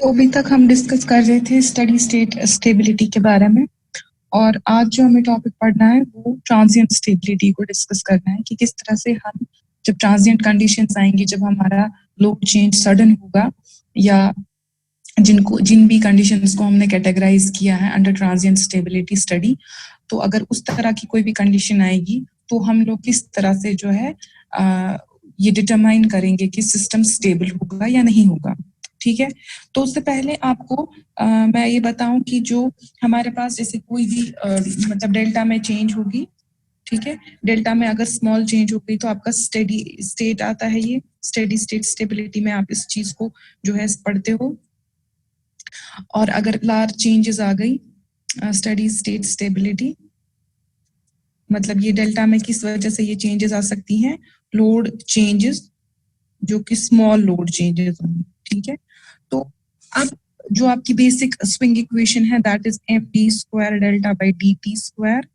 तो अभी तक हम डिस्कस कर रहे थे स्टडी स्टेट स्टेबिलिटी के बारे में, और आज जो हमें टॉपिक पढ़ना है वो ट्रांजिएंट स्टेबिलिटी को डिस्कस करना है कि किस तरह से हम जब ट्रांजिएंट कंडीशंस आएंगी, जब हमारा लोड चेंज सडन होगा, या जिन भी कंडीशंस को हमने कैटेगराइज किया है अंडर ट्रांजिएंट स्टेबिलिटी स्टडी, तो अगर उस तरह की कोई भी कंडीशन आएगी तो हम लोग किस तरह से जो है ये डिटरमाइन करेंगे कि सिस्टम स्टेबल होगा या नहीं होगा। ठीक है, तो उससे पहले आपको मैं ये बताऊं कि जो हमारे पास जैसे कोई भी मतलब डेल्टा में चेंज होगी, ठीक है, डेल्टा में अगर स्मॉल चेंज हो गई तो आपका स्टेडी स्टेट आता है। ये स्टेडी स्टेट स्टेबिलिटी में आप इस चीज को जो है पढ़ते हो। और अगर लार्ज चेंजेस आ गई, स्टेडी स्टेट स्टेबिलिटी मतलब ये डेल्टा में किस वजह से ये चेंजेस आ सकती हैं, लोड चेंजेस, जो कि स्मॉल लोड चेंजेस होंगे। ठीक है, तो अब जो आपकी बेसिक स्विंग इक्वेशन है that is md square delta by dt square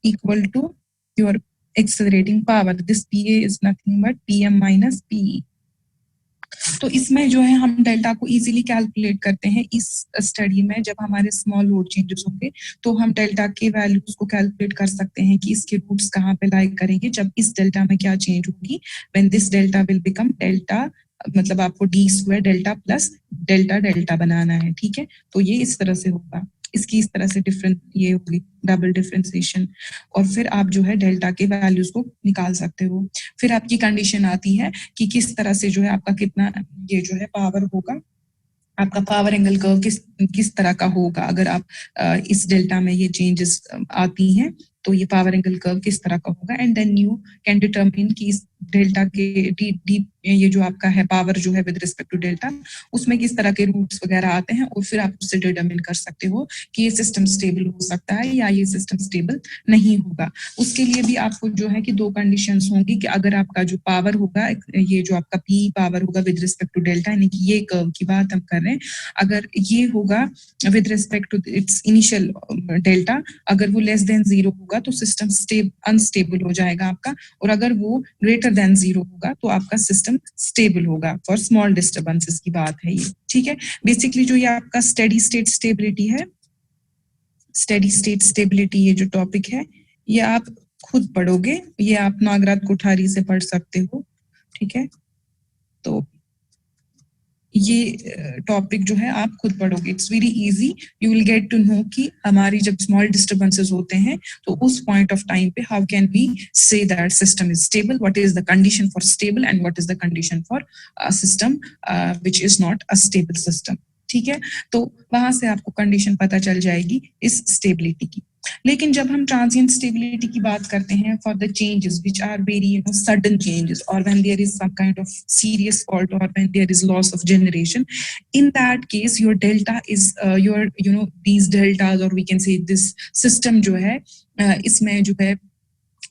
equal to your accelerating power. This pa is nothing but pm minus pe। तो इसमें जो है हम डेल्टा को इजीली कैलकुलेट करते हैं इस स्टडी में। जब हमारे स्मॉल लोड चेंजेस होंगे तो हम डेल्टा के वैल्यूज को कैलकुलेट कर सकते हैं कि इसके रूट्स कहाँ पे लाई करेंगे, जब इस डेल्टा में क्या चेंज होगी, when this delta will become delta, मतलब आपको d square delta plus delta delta बनाना है। ठीक है, तो ये इस तरह से होगा, इसकी इस तरह से डिफरेंट ये होगी डबल डिफरेंशिएशन, और फिर आप जो है डेल्टा के वैल्यूज को निकाल सकते हो। फिर आपकी कंडीशन आती है कि किस तरह से जो है आपका कितना ये जो है पावर होगा, आपका पावर एंगल कर्व किस तरह का होगा। अगर आप इस डेल्टा में ये चेंजेस आती हैं तो ये पावर एंगल कर्व किस तरह का होगा, and then you can determine कि इस डेल्टा के डी ये जो आपका है पावर जो है विद रिस्पेक्ट टू डेल्टा, उसमें किस तरह के रूट्स वगैरह आते हैं, और फिर आप उससे डिटरमिन कर सकते हो कि ये सिस्टम स्टेबल हो सकता है या ये सिस्टम स्टेबल नहीं होगा। उसके लिए भी आपको जो है कि दो कंडीशंस होंगी कि अगर आपका जो पावर होगा, ये जो आपका पी पावर होगा विद रिस्पेक्ट टू डेल्टा, यानी कि ये कर्व की बात हम कर रहे हैं, अगर ये होगा with respect to its initial delta, अगर वो लेस देन 0 होगा तो सिस्टम अनस्टेबल हो जाएगा आपका, और अगर वो ग्रेटर देन 0 होगा तो आपका सिस्टम स्टेबल होगा। फॉर स्मॉल डिस्टर्बेंसेस की बात है ये। ठीक है, बेसिकली जो ये आपका स्टेडी स्टेट स्टेबिलिटी है, स्टेडी स्टेट स्टेबिलिटी ये जो टॉपिक है ये आप खुद पढ़ोगे, ये आप नागराज कोठारी से पढ़ सकते हो। ठीक है, तो ये टॉपिक जो है आप खुद पढ़ोगे, it's very easy, you will get to know कि हमारी जब स्मॉल डिस्टर्बेंसेस होते हैं तो उस पॉइंट ऑफ टाइम पे how can we say that system is stable, what is the condition for stable and what is the condition for system which is not a stable system. ठीक है, तो वहां से आपको कंडीशन पता चल जाएगी इस स्टेबिलिटी की। लेकिन जब हम ट्रांजिएंट स्टेबिलिटी की बात करते हैं for the changes which are very sudden changes, और when there is some kind of serious fault, or when there is loss of generation, in that case your delta is your these deltas, or we can say this system जो है इसमें जो है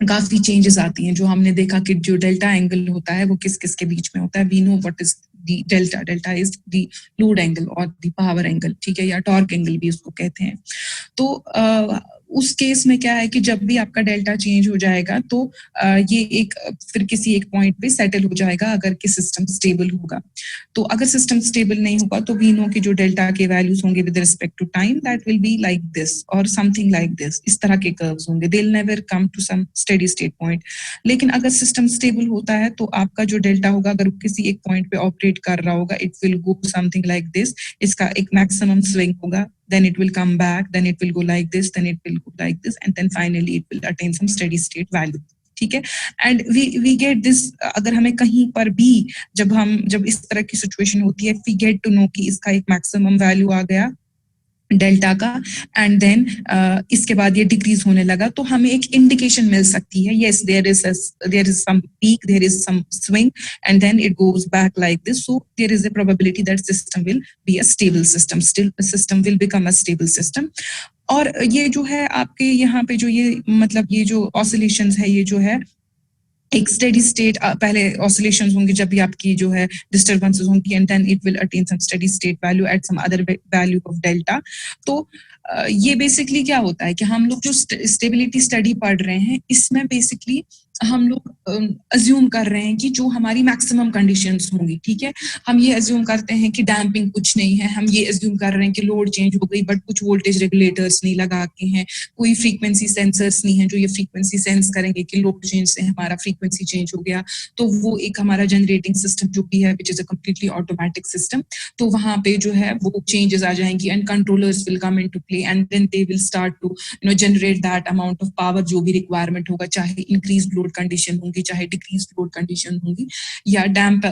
काफी changes आती हैं। जो हमने देखा कि जो डेल्टा एंगल होता है वो किस किस के बीच में होता है, we know what is the delta, delta is the load angle और दी पावर एंगल। ठीक है, या टॉर्क एंगल भी उसको कहते हैं। तो उस केस में क्या है कि जब भी आपका डेल्टा चेंज हो जाएगा तो ये एक फिर किसी एक पॉइंट पे सेटल हो जाएगा अगर कि सिस्टम स्टेबल होगा। तो अगर सिस्टम स्टेबल नहीं होगा तो वी नो कि जो डेल्टा के वैल्यूज होंगे with respect to time that will be like this और समथिंग लाइक दिस, इस तरह के कर्व्स होंगे, they will never come to some steady state point. लेकिन अगर सिस्टम स्टेबल होता है तो आपका जो डेल्टा होगा अगर किसी एक पॉइंट पे ऑपरेट कर रहा होगा, it will go something like this, इसका एक मैक्सिमम स्विंग होगा, then it will come back, then it will go like this, then it will go like this, and then finally it will attain some steady state value. ठीक है, and we get this, अगर हमें कहीं पर भी जब इस तरह की सिचुएशन होती है, वी गेट टू नो कि इसका एक मैक्सिमम वैल्यू आ गया डेल्टा का, एंड देन इसके बाद ये डिक्रीज होने लगा, तो हमें एक इंडिकेशन मिल सकती है, yes there is some peak, there is some swing, and then it goes back like this, so there is a probability that system will be a stable system, still system will become a stable system. और ये जो है आपके यहाँ पे जो ये मतलब ये जो ऑसिलेशंस है, ये जो है एक स्टेडी स्टेट, पहले ऑसिलेशंस होंगे जब भी आपकी जो है डिस्टर्बेंसेस होंगी, and then it will attain some steady state value at some other value of delta. तो ये बेसिकली क्या होता है कि हम लोग जो स्टेबिलिटी स्टडी पढ़ रहे हैं इसमें बेसिकली हम लोग अज्यूम कर रहे हैं कि जो हमारी मैक्सिमम कंडीशंस होंगी, ठीक है। हम ये अज्यूम करते हैं कि डैम्पिंग कुछ नहीं है, हम ये अज्यूम कर रहे हैं कि लोड चेंज हो गई, बट कुछ वोल्टेज रेगुलेटर्स नहीं लगा के हैं, कोई फ्रीक्वेंसी सेंसर्स नहीं है जो ये फ्रीक्वेंसी सेंस करेंगे कि लोड चेंज से हमारा फ्रीक्वेंसी चेंज हो गया। तो वो एक हमारा जनरेटिंग सिस्टम जो भी है which is a completely automatic system, तो वहां पे जो है वो चेंजेस आ जाएंगी and controllers will come into play and then they will start to generate that amount of power जो भी रिक्वायरमेंट होगा, चाहे इंक्रीज लोड कंडीशन होंगी, चाहे डिक्रीज लोड कंडीशन होंगी, या डैम्प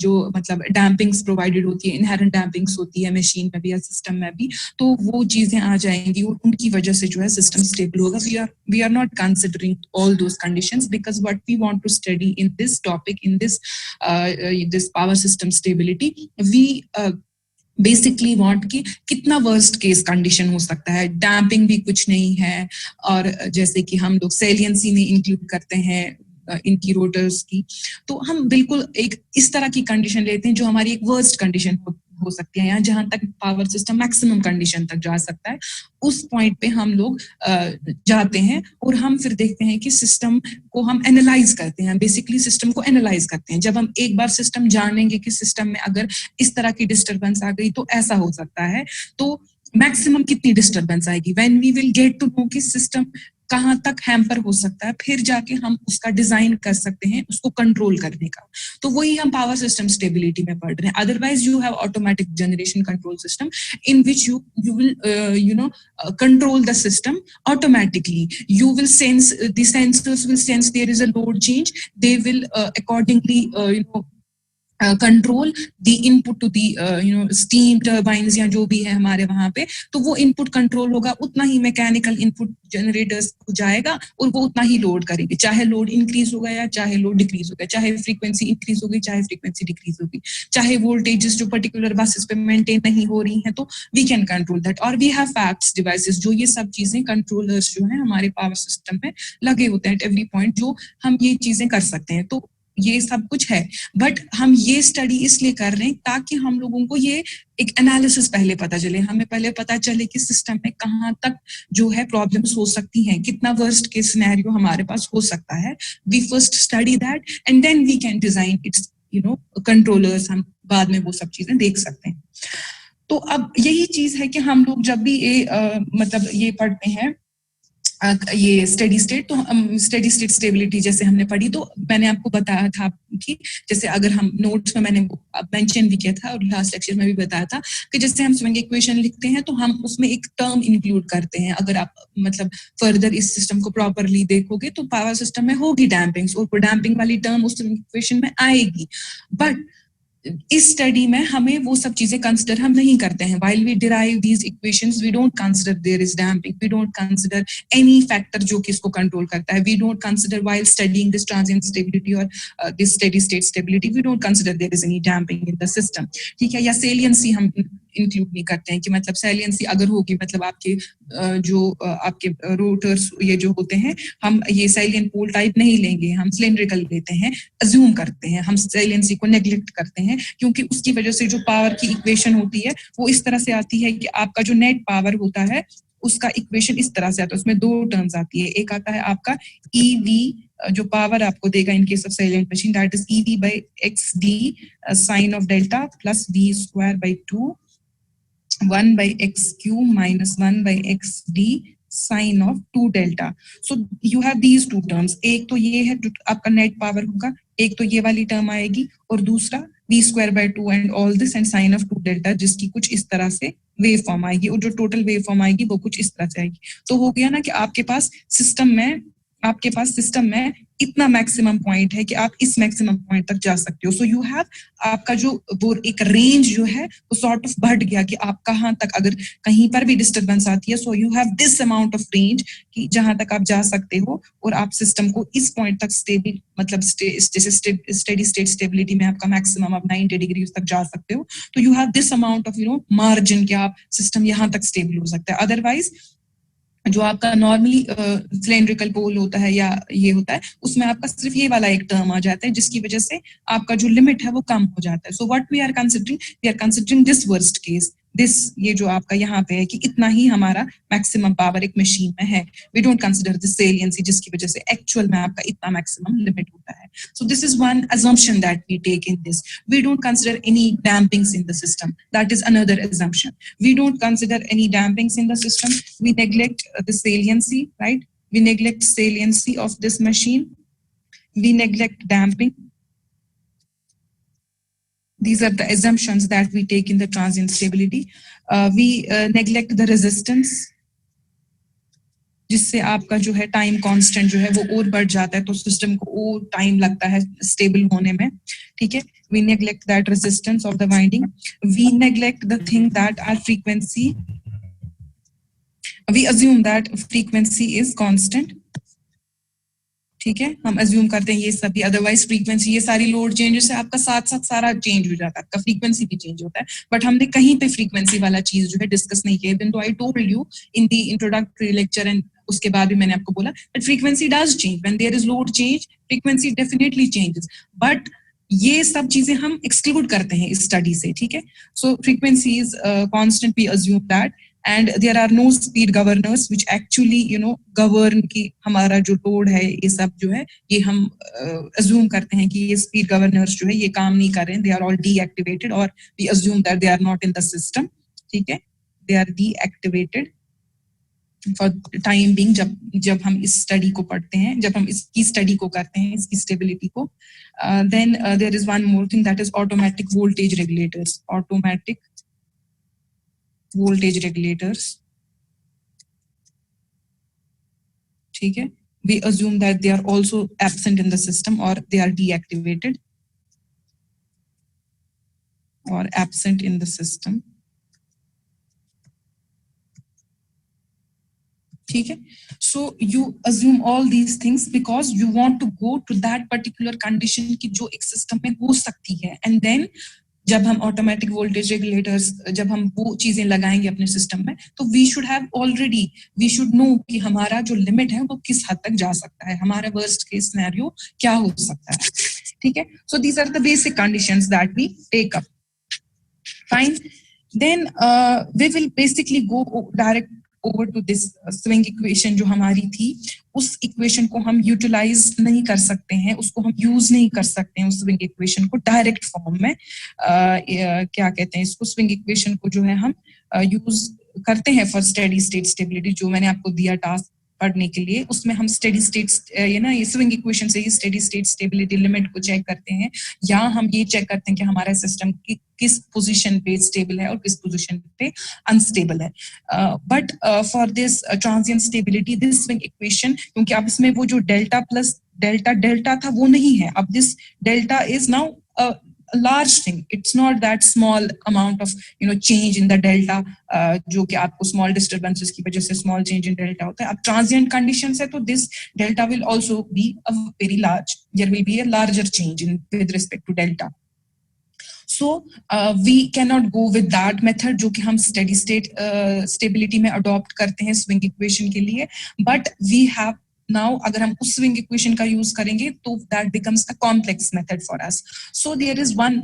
जो मतलब डैम्पिंग्स प्रोवाइडेड होती है, इनहेरेंट डैम्पिंग्स होती है मशीन में भी या सिस्टम में भी, तो वो चीजें आ जाएंगी और उनकी वजह से जो है सिस्टम स्टेबल होगा। We are not considering all those conditions because what we want to study in this topic, in this power system stability, we basically want कि कितना वर्स्ट केस कंडीशन हो सकता है, डैम्पिंग भी कुछ नहीं है, और जैसे कि हम लोग सेलियंसी में इंक्लूड करते हैं इनकी रोटर्स की, तो हम बिल्कुल एक इस तरह की कंडीशन लेते हैं जो हमारी एक वर्स्ट कंडीशन हो सकती है, या जहां तक पावर सिस्टम मैक्सिमम कंडीशन तक जा सकता है, उस पॉइंट पे हम लोग जाते हैं और हम फिर देखते हैं कि सिस्टम को हम एनालाइज करते हैं, बेसिकली सिस्टम को एनालाइज करते हैं। जब हम एक बार सिस्टम जानेंगे कि सिस्टम में अगर इस तरह की डिस्टर्बेंस आ गई तो ऐसा हो सकता है, तो मैक्सिमम कितनी डिस्टर्बेंस आएगी, when we will get to know कि सिस्टम कहाँ तक हैम्पर हो सकता है, फिर जाके हम उसका डिजाइन कर सकते हैं उसको कंट्रोल करने का। तो वही हम पावर सिस्टम स्टेबिलिटी में पढ़ रहे हैं। Otherwise you have automatic generation control system in which you will control the system automatically. You will sense, the sensors will sense there is a load change, they will accordingly control the input to the steam turbines या जो भी है हमारे वहां पे, तो वो input control होगा, उतना ही मैकेनिकल इनपुट जनरेटर्स को जाएगा और वो उतना ही लोड करेंगे, चाहे लोड इंक्रीज हो गया चाहे लोड डिक्रीज हो गया, चाहे फ्रीक्वेंसी इंक्रीज हो गई चाहे फ्रीक्वेंसी डिक्रीज हो गई, चाहे वोल्टेजेस जो पर्टिकुलर बसेस पे मेंटेन नहीं हो रही हैं, तो वी कैन कंट्रोल दैट। और वी हैव फैक्ट्स डिवाइसेस, जो ये सब चीजें कंट्रोलर्स जो है हमारे पावर सिस्टम में लगे होते हैं एट एवरी पॉइंट, जो हम ये चीजें कर सकते हैं। तो ये सब कुछ है, बट हम ये स्टडी इसलिए कर रहे हैं ताकि हम लोगों को ये एक एनालिसिस पहले पता चले, हमें पहले पता चले कि सिस्टम में कहाँ तक जो है प्रॉब्लम्स हो सकती हैं, कितना वर्स्ट केस सिनेरियो हमारे पास हो सकता है। We first study that and then we can design its controllers, हम बाद में वो सब चीजें देख सकते हैं। तो अब यही चीज है कि हम लोग जब भी ये मतलब ये पढ़ते हैं ये स्टेडी स्टेट, तो स्टेडी स्टेट स्टेबिलिटी जैसे हमने पढ़ी, तो मैंने आपको बताया था कि जैसे अगर हम नोट्स में मैंने मेंशन भी किया था और लास्ट लेक्चर में भी बताया था कि जैसे हम स्विंग इक्वेशन लिखते हैं तो हम उसमें एक टर्म इंक्लूड करते हैं। अगर आप मतलब फर्दर इस सिस्टम को प्रॉपरली देखोगे तो पावर सिस्टम में होगी डैम्पिंग, और डैम्पिंग वाली टर्म उस इक्वेशन में आएगी, बट इस स्टडी में हमें वो सब चीजें कंसिडर हम नहीं करते हैं। While we derive these equations we don't consider there is damping, we don't consider any factor जो कि इसको कंट्रोल करता है, we don't consider while studying this transient stability और this steady state stability, we don't consider there is any damping in the system, ठीक है। या saliency हम इंक्लूड नहीं करते हैं कि मतलब सेलियंसी अगर होगी, मतलब आपके जो आपके रोटर्स ये जो होते हैं, हम ये सेलियंट पोल टाइप नहीं लेंगे, हम सिलेंड्रिकल लेते हैं, अज्यूम करते हैं, हम सेलियंसी को नेग्लेक्ट करते हैं, क्योंकि उसकी वजह से जो पावर की इक्वेशन होती है वो इस तरह से आती है कि आपका जो नेट पावर होता है उसका इक्वेशन इस तरह से आता है, उसमें दो टर्म्स आती है, एक आता है आपका ईवी जो पावर आपको देगा in case of salient machine, that is EV by X D sine of delta plus V square by 2 1 by x cube minus 1 by x d sin of 2 delta. So you have these two terms. एक तो ये है जो आपका net power होगा, एक तो ये वाली टर्म आएगी, और दूसरा v square by 2 and all this and sin of 2 delta, जिसकी कुछ इस तरह से वेव फॉर्म आएगी, और जो टोटल वेव फॉर्म आएगी वो कुछ इस तरह से आएगी। तो हो गया ना कि आपके पास सिस्टम में इतना मैक्सिमम पॉइंट है कि आप इस मैक्सिमम पॉइंट तक जा सकते हो। सो यू हैव आपका जो वो एक रेंज जो है वो सॉर्ट ऑफ बढ़ गया कि आप कहाँ तक अगर कहीं पर भी डिस्टर्बेंस आती है, so you have this amount of range कि जहां तक आप जा सकते हो, और आप सिस्टम को इस पॉइंट तक स्टेबल मतलब स्टेडी स्टेट स्टेबिलिटी में आपका मैक्सिमम आप 90 डिग्री तक जा सकते हो। तो you have this amount of margin कि आप सिस्टम यहाँ तक स्टेबल हो सकता है। अदरवाइज जो आपका नॉर्मली सिलेंड्रिकल पोल होता है या ये होता है, उसमें आपका सिर्फ ये वाला एक टर्म आ जाता है, जिसकी वजह से आपका जो लिमिट है वो कम हो जाता है। So what we are considering this worst case, this ये जो आपका यहाँ पे है कि इतना ही हमारा मैक्सिमम पावर एक मशीन में है. We don't consider this saliency जिसकी वजह से एक्चुअल में आपका इतना मैक्सिमम लिमिट होता है. So this is one assumption that we take in this. We don't consider any dampings in the system. That is another assumption. We don't consider any dampings in the system. We neglect the saliency, right? We neglect saliency of this machine. We neglect damping. These are the assumptions that we take in the transient stability. We neglect the resistance, जिससे आपका जो है time constant जो है वो और बढ़ जाता है, तो सिस्टम को और टाइम लगता है स्टेबल होने में. ठीक है. We neglect that resistance of the winding. We neglect the thing that our frequency. We assume that frequency is constant. ठीक है. हम अज्यूम करते हैं ये सभी, अदरवाइज फ्रीक्वेंसी, ये सारी लोड चेंजेस है आपका साथ साथ सारा चेंज हो जाता है, आपका फ्रीक्वेंसी भी चेंज होता है. बट हमने कहीं पे फ्रीक्वेंसी वाला चीज जो है डिस्कस नहीं किया. Even though I told you in the introductory lecture and उसके बाद भी मैंने आपको बोला that frequency does change when there is load change. Frequency definitely changes, but ये सब चीजें हम एक्सक्लूड करते हैं इस स्टडी से. ठीक है. So frequency is constant, we assume that. And there are no speed governors which actually govern कि हमारा जो लोड है ये सब जो है ये हम assume करते हैं कि ये speed governors जो है ये काम नहीं कर रहे हैं, they are all deactivated, or we assume that they are not in the system. ठीक है. They are deactivated for time being. जब हम इस स्टडी को पढ़ते हैं, जब हम इसकी स्टडी को करते हैं, इसकी स्टेबिलिटी को, then there is one more thing, that is automatic voltage regulators. Automatic voltage regulators. ठीक है. We assume that they are also absent in the system, or they are deactivated or absent in the system. ठीक है. So you assume all these things because you want to go to that particular condition कि जो एक system में हो सकती है, and then जब हम ऑटोमेटिक वोल्टेज रेगुलेटर्स, जब हम वो चीजें लगाएंगे अपने सिस्टम में, तो we should have already, we should know कि हमारा जो लिमिट है वो किस हद तक जा सकता है, हमारा वर्स्ट केस सिनेरियो क्या हो सकता है. ठीक है. So these are the basic conditions that we take up. Fine. Then we will basically go direct over to this swing equation जो हमारी थी. उस इक्वेशन को हम यूटिलाइज नहीं कर सकते हैं, उसको हम यूज नहीं कर सकते हैं उस स्विंग इक्वेशन को डायरेक्ट फॉर्म में. क्या कहते हैं इसको, स्विंग इक्वेशन को जो है हम यूज करते हैं फॉर स्टेडी स्टेट स्टेबिलिटी. जो मैंने आपको दिया टास्क पढ़ने के लिए, उसमें हम स्टेडी स्टेट ये स्विंग इक्वेशन से ही स्टेडी स्टेट स्टेबिलिटी लिमिट को चेक करते हैं, या हम ये चेक करते हैं कि हमारा सिस्टम किस पोजीशन पे स्टेबल है और किस पोजीशन पे अनस्टेबल है. But for this transient stability, this swing equation, क्योंकि अब इसमें वो जो डेल्टा प्लस डेल्टा था वो नहीं है, अब this delta is now a large thing. It's not that small amount of change in the delta, जो कि आपको small disturbances की वजह से small change in delta होता है. अब transient conditions है तो this delta will also be a very large, there will be a larger change in with respect to delta. So we cannot go with that method जो कि हम steady state stability में adopt करते हैं swing equation के लिए, but we have now अगर हम उस swing equation का यूज करेंगे तो that becomes a complex method for us. So there is one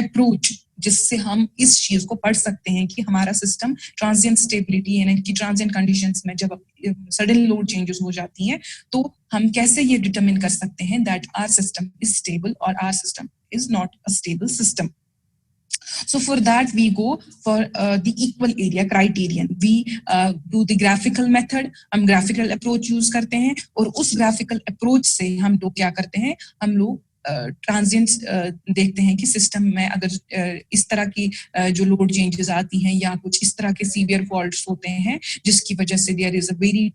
approach जिससे हम इस चीज को पढ़ सकते हैं कि हमारा सिस्टम ट्रांजिएंट स्टेबिलिटी यानी कि ट्रांजिएंट कंडीशंस में जब सडन लोड चेंजेस हो जाती हैं तो हम कैसे ये डिटरमिन कर सकते हैं that our system is stable और our system is not a stable system. So for that we go for the equal area criterion. We do the graphical method. हम graphical approach use करते हैं और उस graphical approach से हम लोग क्या करते हैं, हम लोग ट्रांजिएंट्स देखते हैं कि सिस्टम में अगर इस तरह की जो लोड चेंजेस आती हैं या कुछ इस तरह के सीवियर फॉल्ट्स होते हैं जिसकी वजह से there is a very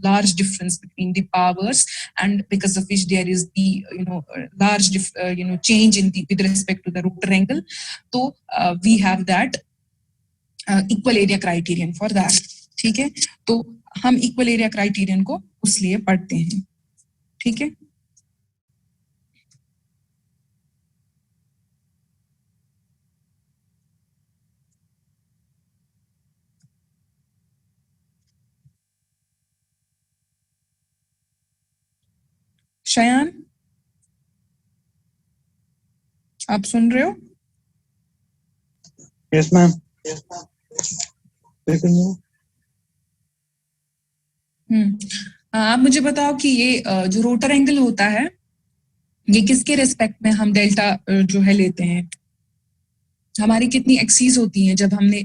large difference between the powers and because of which there is the large change in the with respect to the rotor angle, तो we have that equal area criterion for that. ठीक है. तो हम equal area criterion को उस लिए पढ़ते हैं. ठीक है. शयान, आप सुन रहे हो? Yes ma'am. आप मुझे बताओ कि ये जो रोटर एंगल होता है ये किसके रेस्पेक्ट में हम डेल्टा जो है लेते हैं, हमारी कितनी एक्सीज होती हैं। जब हमने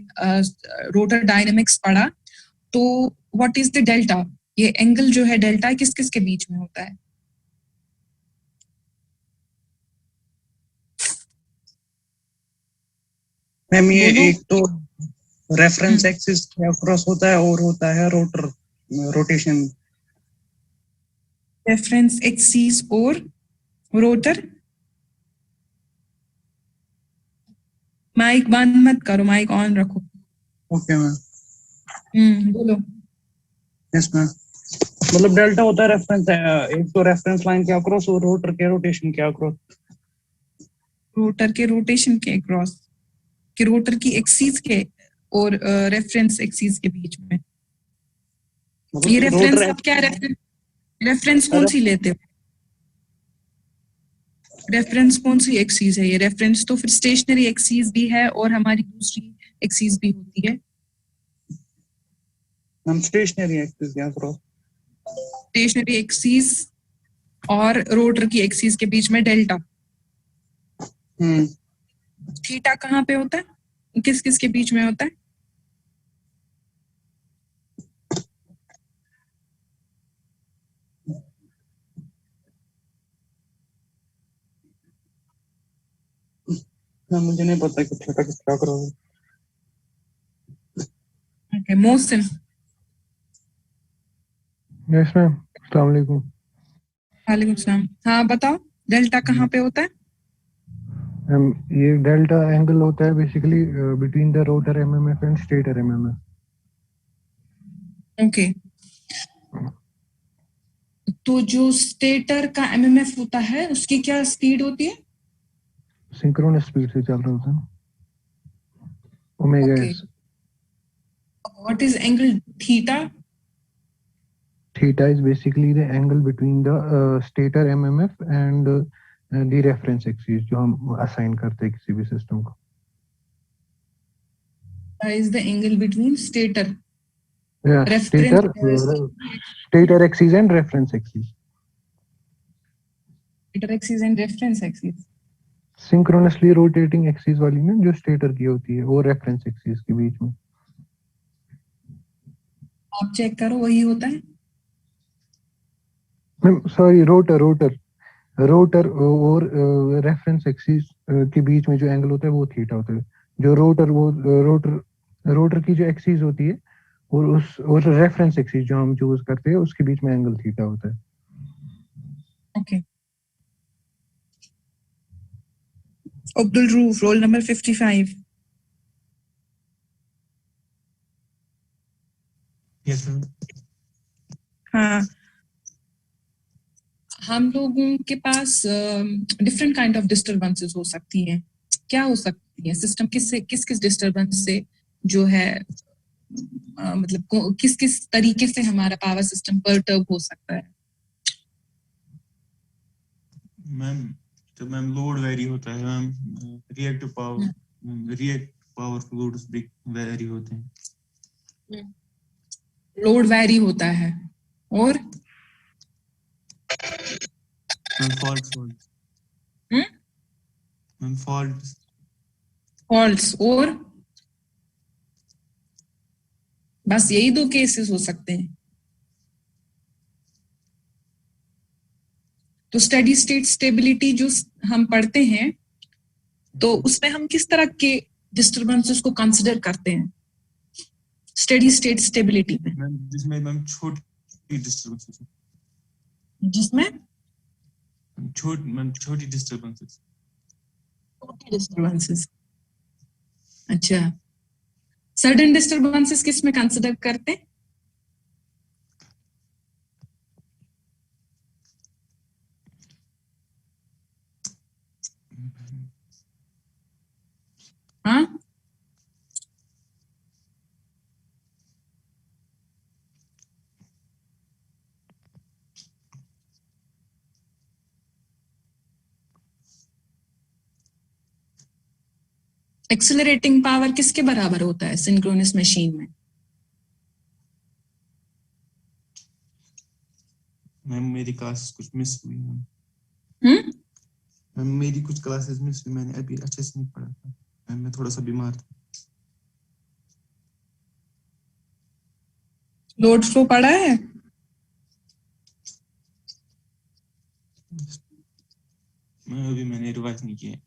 रोटर डायनेमिक्स पढ़ा तो व्हाट इज द डेल्टा, ये एंगल जो है डेल्टा किस किस के बीच में होता है। मैम ये बोलो। एक तो रेफरेंस एक्सिस के अक्रॉस होता है और होता है रोटर रोटेशन। रेफरेंस एक्सिस और रोटर। माइक बंद मत करो, माइक ऑन रखो। Okay ma'am. बोलो। Yes ma'am. मतलब डेल्टा होता है रेफरेंस, एक तो रेफरेंस लाइन के अक्रॉस और रोटर के रोटेशन के अक्रॉस। रोटर के रोटेशन के अक्रॉस, कि रोटर की एक्सिस के और रेफरेंस एक्सिस के बीच में। ये रेफरेंस अब क्या है, रेफरेंस कौन सी लेते हो, रेफरेंस कौन सी एक्सिस है ये। रेफरेंस तो फिर स्टेशनरी एक्सिस भी है और हमारी दूसरी एक्सिस भी होती है। हम स्टेशनरी एक्सिस के अक्रॉस। स्टेशनरी एक्सिस और रोटर की एक्सिस के बीच में डेल्टा। थीटा कहाँ पे होता है, किस किस के बीच में होता है। मुझे नहीं पता कि थीटा किसका अक्रॉस है। ओके, मोहसिन। यस मैम, अस्सलाम वालेकुम। वालेकुम सलाम। हाँ बताओ, डेल्टा कहाँ पे होता है। ये डेल्टा एंगल होता है basically between the rotor MMF and stator MMF. Okay, तो जो स्टेटर का एमएमएफ होता है उसकी क्या स्पीड होती है। सिंक्रोनस स्पीड से चल रहा होता है, omega S. What is angle theta. Theta is basically the angle between the stator MMF and the reference axis जो हम असाइन करते हैं किसी भी सिस्टम को। Is the angle between stator stator axis and reference axis. Stator axis and reference axis. Synchronously rotating axis वाली ना जो स्टेटर की होती है वो रेफरेंस एक्सिस के बीच में। आप चेक करो वही होता है। सॉरी, रोटर और रेफरेंस एक्सिस के बीच में जो एंगल होता है वो थीटा होता है। जो रोटर की जो एक्सिस होती है और रेफरेंस एक्सिस जो हम चूज करते हैं उसके बीच में एंगल थीटा होता है। Okay, Abdul roof, roll number 55। Yes ma'am. हाँ, हम लोगों के पास डिफरेंट काइंड ऑफ डिस्टरबेंसेस हो सकती हैं। क्या हो सकती है, सिस्टम किस किस डिस्टरबेंस से जो है मतलब किस किस तरीके से हमारा पावर सिस्टम परटर्ब हो सकता है। मैम तो मैम लोड वेरी होता है मैम, रिएक्टिव पावर लोड्स भी वेरी होते हैं। लोड वेरी होता है और मैम फॉल्ट्स और बस यही दो केसेस हो सकते हैं। तो स्टेडी स्टेट स्टेबिलिटी जो हम पढ़ते हैं तो उसमें हम किस तरह के डिस्टरबेंसेस को कंसिडर करते हैं स्टेडी स्टेट स्टेबिलिटी में। मैम जिसमें मैम छोटी डिस्टरबेंसेस, जिसमें छोटी डिस्टरबेंसेस। अच्छा, सडन डिस्टरबेंसेस किस में कंसिडर करते हैं। हाँ, एक्सेलरेटिंग पावर किसके बराबर होता है सिंक्रोनस मशीन में? मैम मेरी क्लास कुछ मिस हुई मैम। हम्म मैम मेरी कुछ क्लासेस मिस हुई, मैंने अभी अच्छे से नहीं पढ़ा था मैम, मैं थोड़ा सा बीमार था। लोड फ्लो पढ़ा है? मैंने रिवाइज नहीं किया।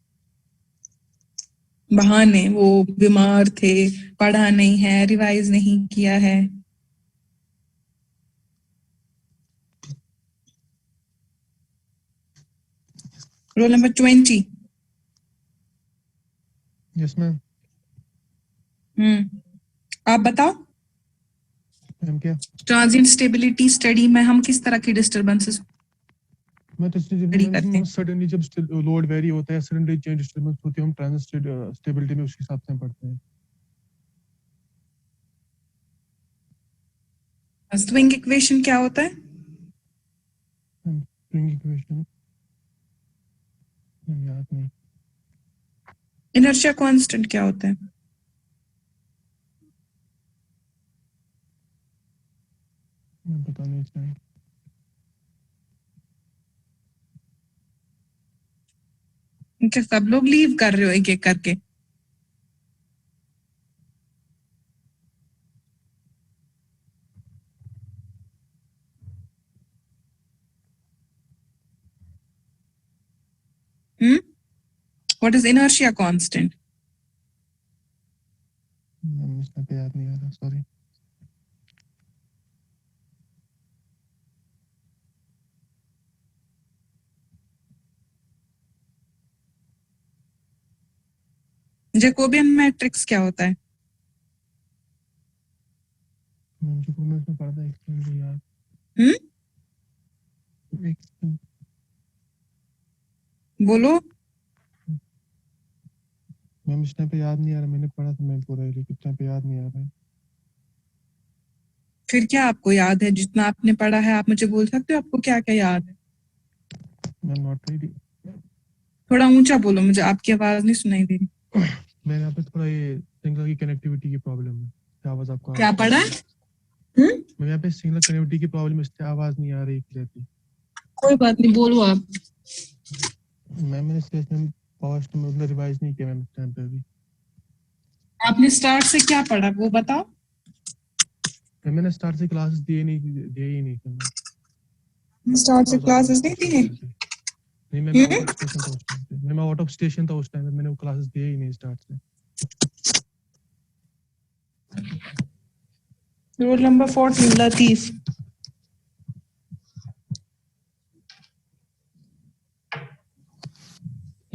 बहाने, वो बीमार थे, पढ़ा नहीं है, रिवाइज नहीं किया है। Roll number 20। Yes ma'am. आप बताओ, मैम क्या? ट्रांजिएंट स्टेबिलिटी स्टडी में हम किस तरह की डिस्टरबेंसेस मैं तो स्टडी करते हैं? सडनली जब लोड वेरी होता है, सडनली चेंज डिस्टरबेंस होती है, हम ट्रांजिएंट स्टेबिलिटी में उसके हिसाब से पढ़ते हैं। स्विंग इक्वेशन क्या होता है? स्विंग इक्वेशन याद नहीं। इनर्शिया कांस्टेंट क्या होता है? पता नहीं चाहिए। क्या सब लोग लीव कर रहे हो एक एक करके? What is inertia constant? Ma'am इसमें पे याद नहीं आ रहा, सॉरी। जैकोबियन मैट्रिक्स क्या होता है? मैम जो मैं उसमें पढ़ा था एक्सप्लेन याद। बोलो। मैम इस टाइम पे याद नहीं आ रहा, मैंने पढ़ा था मैम पूरा, लेकिन इस टाइम पे याद नहीं आ रहा है। फिर क्या आपको याद है? जितना आपने पढ़ा है आप मुझे बोल सकते हो आपको क्या क्या याद है? Ma'am not ready. थोड़ा ऊंचा बोलो, मुझे आपकी आवाज नहीं सुनाई दे रही। मैं यहाँ पे थोड़ा ये सिंगल की कनेक्टिविटी की प्रॉब्लम है, आवाज आपको क्या पढ़ा? मैं यहाँ पे सिंगल कनेक्टिविटी की प्रॉब्लम, इससे आवाज नहीं आ रही क्लियरली। कोई बात नहीं, बोलो आप। मैंने स्टेज में पावर स्टेशन में रिवाइज नहीं किया मैम इस टाइम पे अभी। आपने स्टार्ट से क्या पढ़ा वो बताओ। मैंने स्टार्ट से क्लासेस दिए ही नहीं थे। स्टार्ट से क्लासेस नहीं दिए? नहीं, मैं आउट ऑफ स्टेशन था उस टाइम पे। मैं आउट ऑफ स्टेशन था उस टाइम पे, मैंने वो क्लासेस दिए ही नहीं स्टार्ट से। Roll number 14 Latif.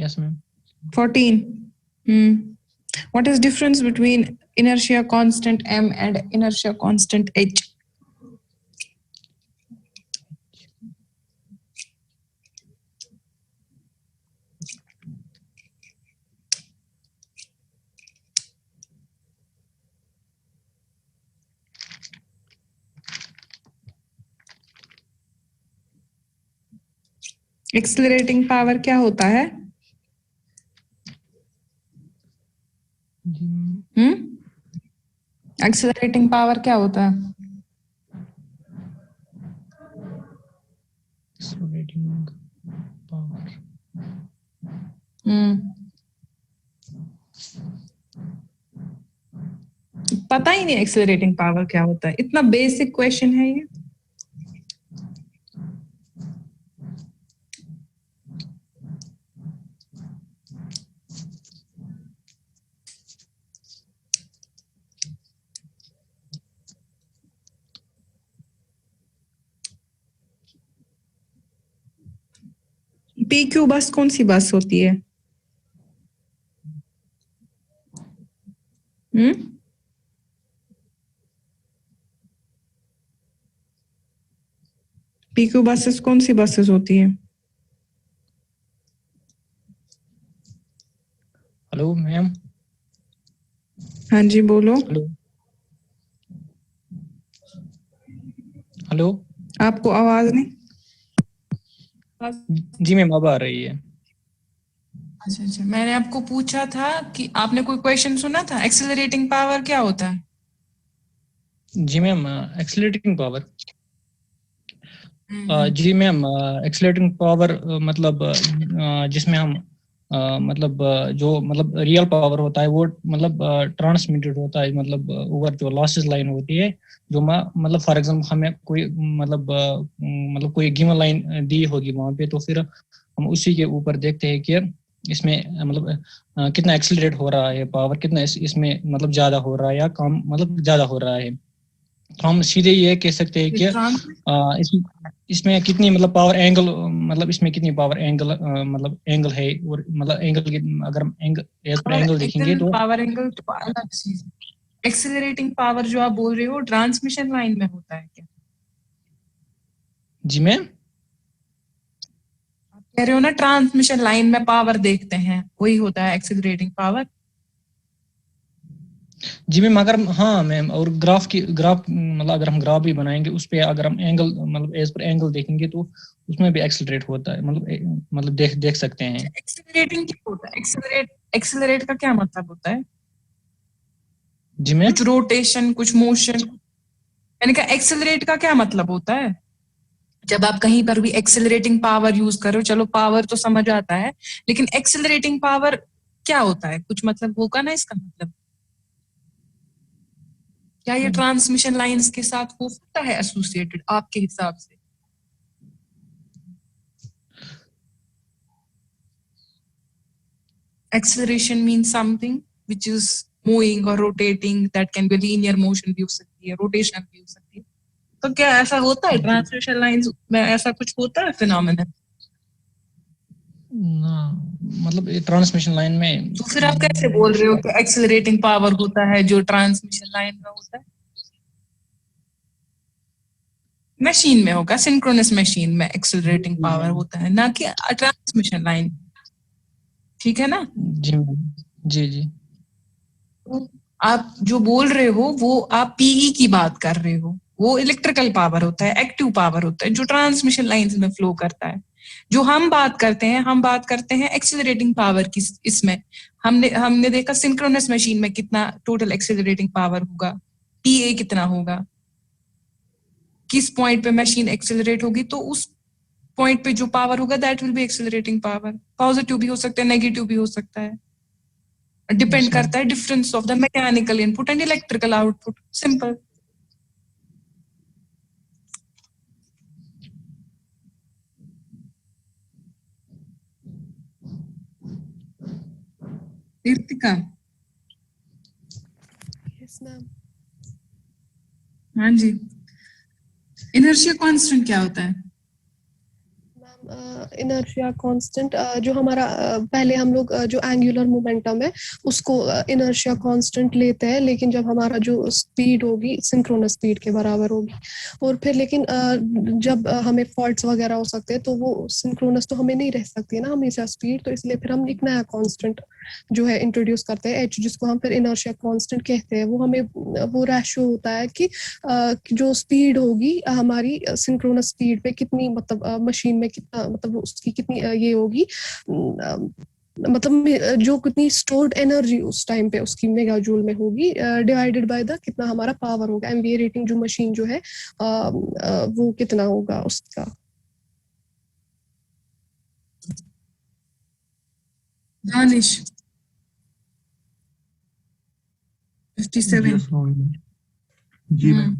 Yes, ma'am. 14. What is difference between inertia constant m and inertia constant h? Accelerating power क्या होता है? एक्सेलरेटिंग पावर क्या होता है? Accelerating power. पता ही नहीं एक्सेलरेटिंग पावर क्या होता है। इतना बेसिक क्वेश्चन है ये। PQ बस कौन सी बस होती है? PQ बसेस कौन सी बसेस होती है? Hello, ma'am. हाँ जी बोलो। Hello. Hello. आपको आवाज नहीं? जी मैम, अब आ रही है। अच्छा अच्छा, मैंने आपको पूछा था कि आपने कोई क्वेश्चन सुना था, एक्सेलरेटिंग पावर क्या होता है? जी मैम, एक्सेलरेटिंग पावर। हम्म, जी मैम, एक्सेलरेटिंग पावर मतलब जिसमें हम मतलब जो मतलब रियल पावर होता है वो मतलब ट्रांसमिटेड होता है, मतलब ओवर जो लॉसेस लाइन होती है, जो मतलब फॉर एग्जांपल हमें कोई मतलब कोई गिवन लाइन दी होगी वहां पे, तो फिर हम उसी के ऊपर देखते हैं कि इसमें मतलब कितना एक्सेलरेट हो रहा है पावर, कितना इसमें मतलब ज्यादा हो रहा है या कम मतलब ज्यादा हो रहा है। तो हम सीधे ये कह सकते हैं कि इस इसमें कितनी मतलब पावर एंगल, मतलब इसमें कितनी पावर एंगल मतलब एंगल है, और मतलब एंगल की अगर हम एंगल एज पर एंगल देखेंगे तो पावर एंगल तो अलग चीज है। एक्सेलरेटिंग पावर जो आप बोल रहे हो ट्रांसमिशन लाइन में होता है क्या? जी मैम। आप कह रहे हो ना ट्रांसमिशन लाइन में पावर देखते हैं, वही होता है एक्सेलरेटिंग पावर। जी मैम, अगर हाँ मैम, और ग्राफ मतलब अगर हम ग्राफ भी बनाएंगे उस पे अगर हम एंगल मतलब एज पर एंगल देखेंगे तो उसमें भी एक्सेलरेट होता है, मतलब देख सकते हैं। एक्सेलरेटिंग क्या होता है? एक्सेलरेट का क्या मतलब होता है? जी मैम। कुछ रोटेशन, कुछ मोशन। मैंने कहा एक्सेलरेट का क्या मतलब होता है? जब आप कहीं पर भी एक्सेलरेटिंग पावर यूज करो, चलो पावर तो समझ आता है, लेकिन एक्सेलरेटिंग पावर क्या होता है? कुछ मतलब होगा ना इसका मतलब। क्या ये ट्रांसमिशन लाइंस के साथ हो सकता है एसोसिएटेड आपके हिसाब से? Acceleration means something which is moving or rotating, that can be linear motion भी हो सकती है, rotation भी हो सकती है। तो क्या ऐसा होता है ट्रांसमिशन लाइंस में, ऐसा कुछ होता है फिनोमेनन? ना, मतलब ट्रांसमिशन लाइन में तो फिर आप कैसे बोल रहे हो कि एक्सेलरेटिंग पावर होता है जो ट्रांसमिशन लाइन में होता है? मशीन में होगा, सिंक्रोनस मशीन में एक्सेलरेटिंग पावर होता है, ना कि ट्रांसमिशन लाइन। ठीक है ना? जी मैम। जी जी। तो आप जो बोल रहे हो वो आप पीई की बात कर रहे हो, वो इलेक्ट्रिकल पावर होता है, एक्टिव पावर होता है जो ट्रांसमिशन लाइंस में फ्लो करता है। जो हम बात करते हैं एक्सेलरेटिंग पावर की। इसमें हमने हमने देखा सिंक्रोनस मशीन में कितना टोटल एक्सेलरेटिंग पावर होगा, पीए कितना होगा, किस पॉइंट पे मशीन एक्सेलरेट होगी, तो उस पॉइंट पे जो पावर होगा that will B accelerating power. Positive भी हो सकता है, नेगेटिव भी हो सकता है, डिपेंड करता है difference of the mechanical input and electrical output. Simple. Ritika. Yes ma'am. हाँ जी। इनर्शिया कांस्टेंट क्या होता है? इनर्शिया कांस्टेंट जो हमारा पहले हम लोग जो एंगुलर मोमेंटम है उसको इनर्शिया कांस्टेंट लेते हैं, लेकिन जब हमारा जो स्पीड होगी सिंक्रोनस स्पीड के बराबर होगी, और फिर लेकिन जब हमें फॉल्ट्स वगैरह हो सकते हैं तो वो सिंक्रोनस तो हमें नहीं रह सकती है ना हमेशा स्पीड, तो इसलिए फिर हम एक नया कांस्टेंट जो है इंट्रोड्यूस करते हैं एच, जिसको हम फिर इनर्शिया कांस्टेंट कहते हैं। वो हमें वो रेशियो होता है कि जो स्पीड होगी हमारी सिंक्रोनस स्पीड पे कितनी, मतलब मशीन में कितना, मतलब उसकी कितनी ये होगी, मतलब जो कितनी स्टोर्ड एनर्जी उस टाइम पे उसकी मेगा जूल में होगी, डिवाइडेड बाय द कितना हमारा पावर होगा, एमवीए रेटिंग जो मशीन जो है वो कितना होगा उसका। दानिश 57। जी मैम।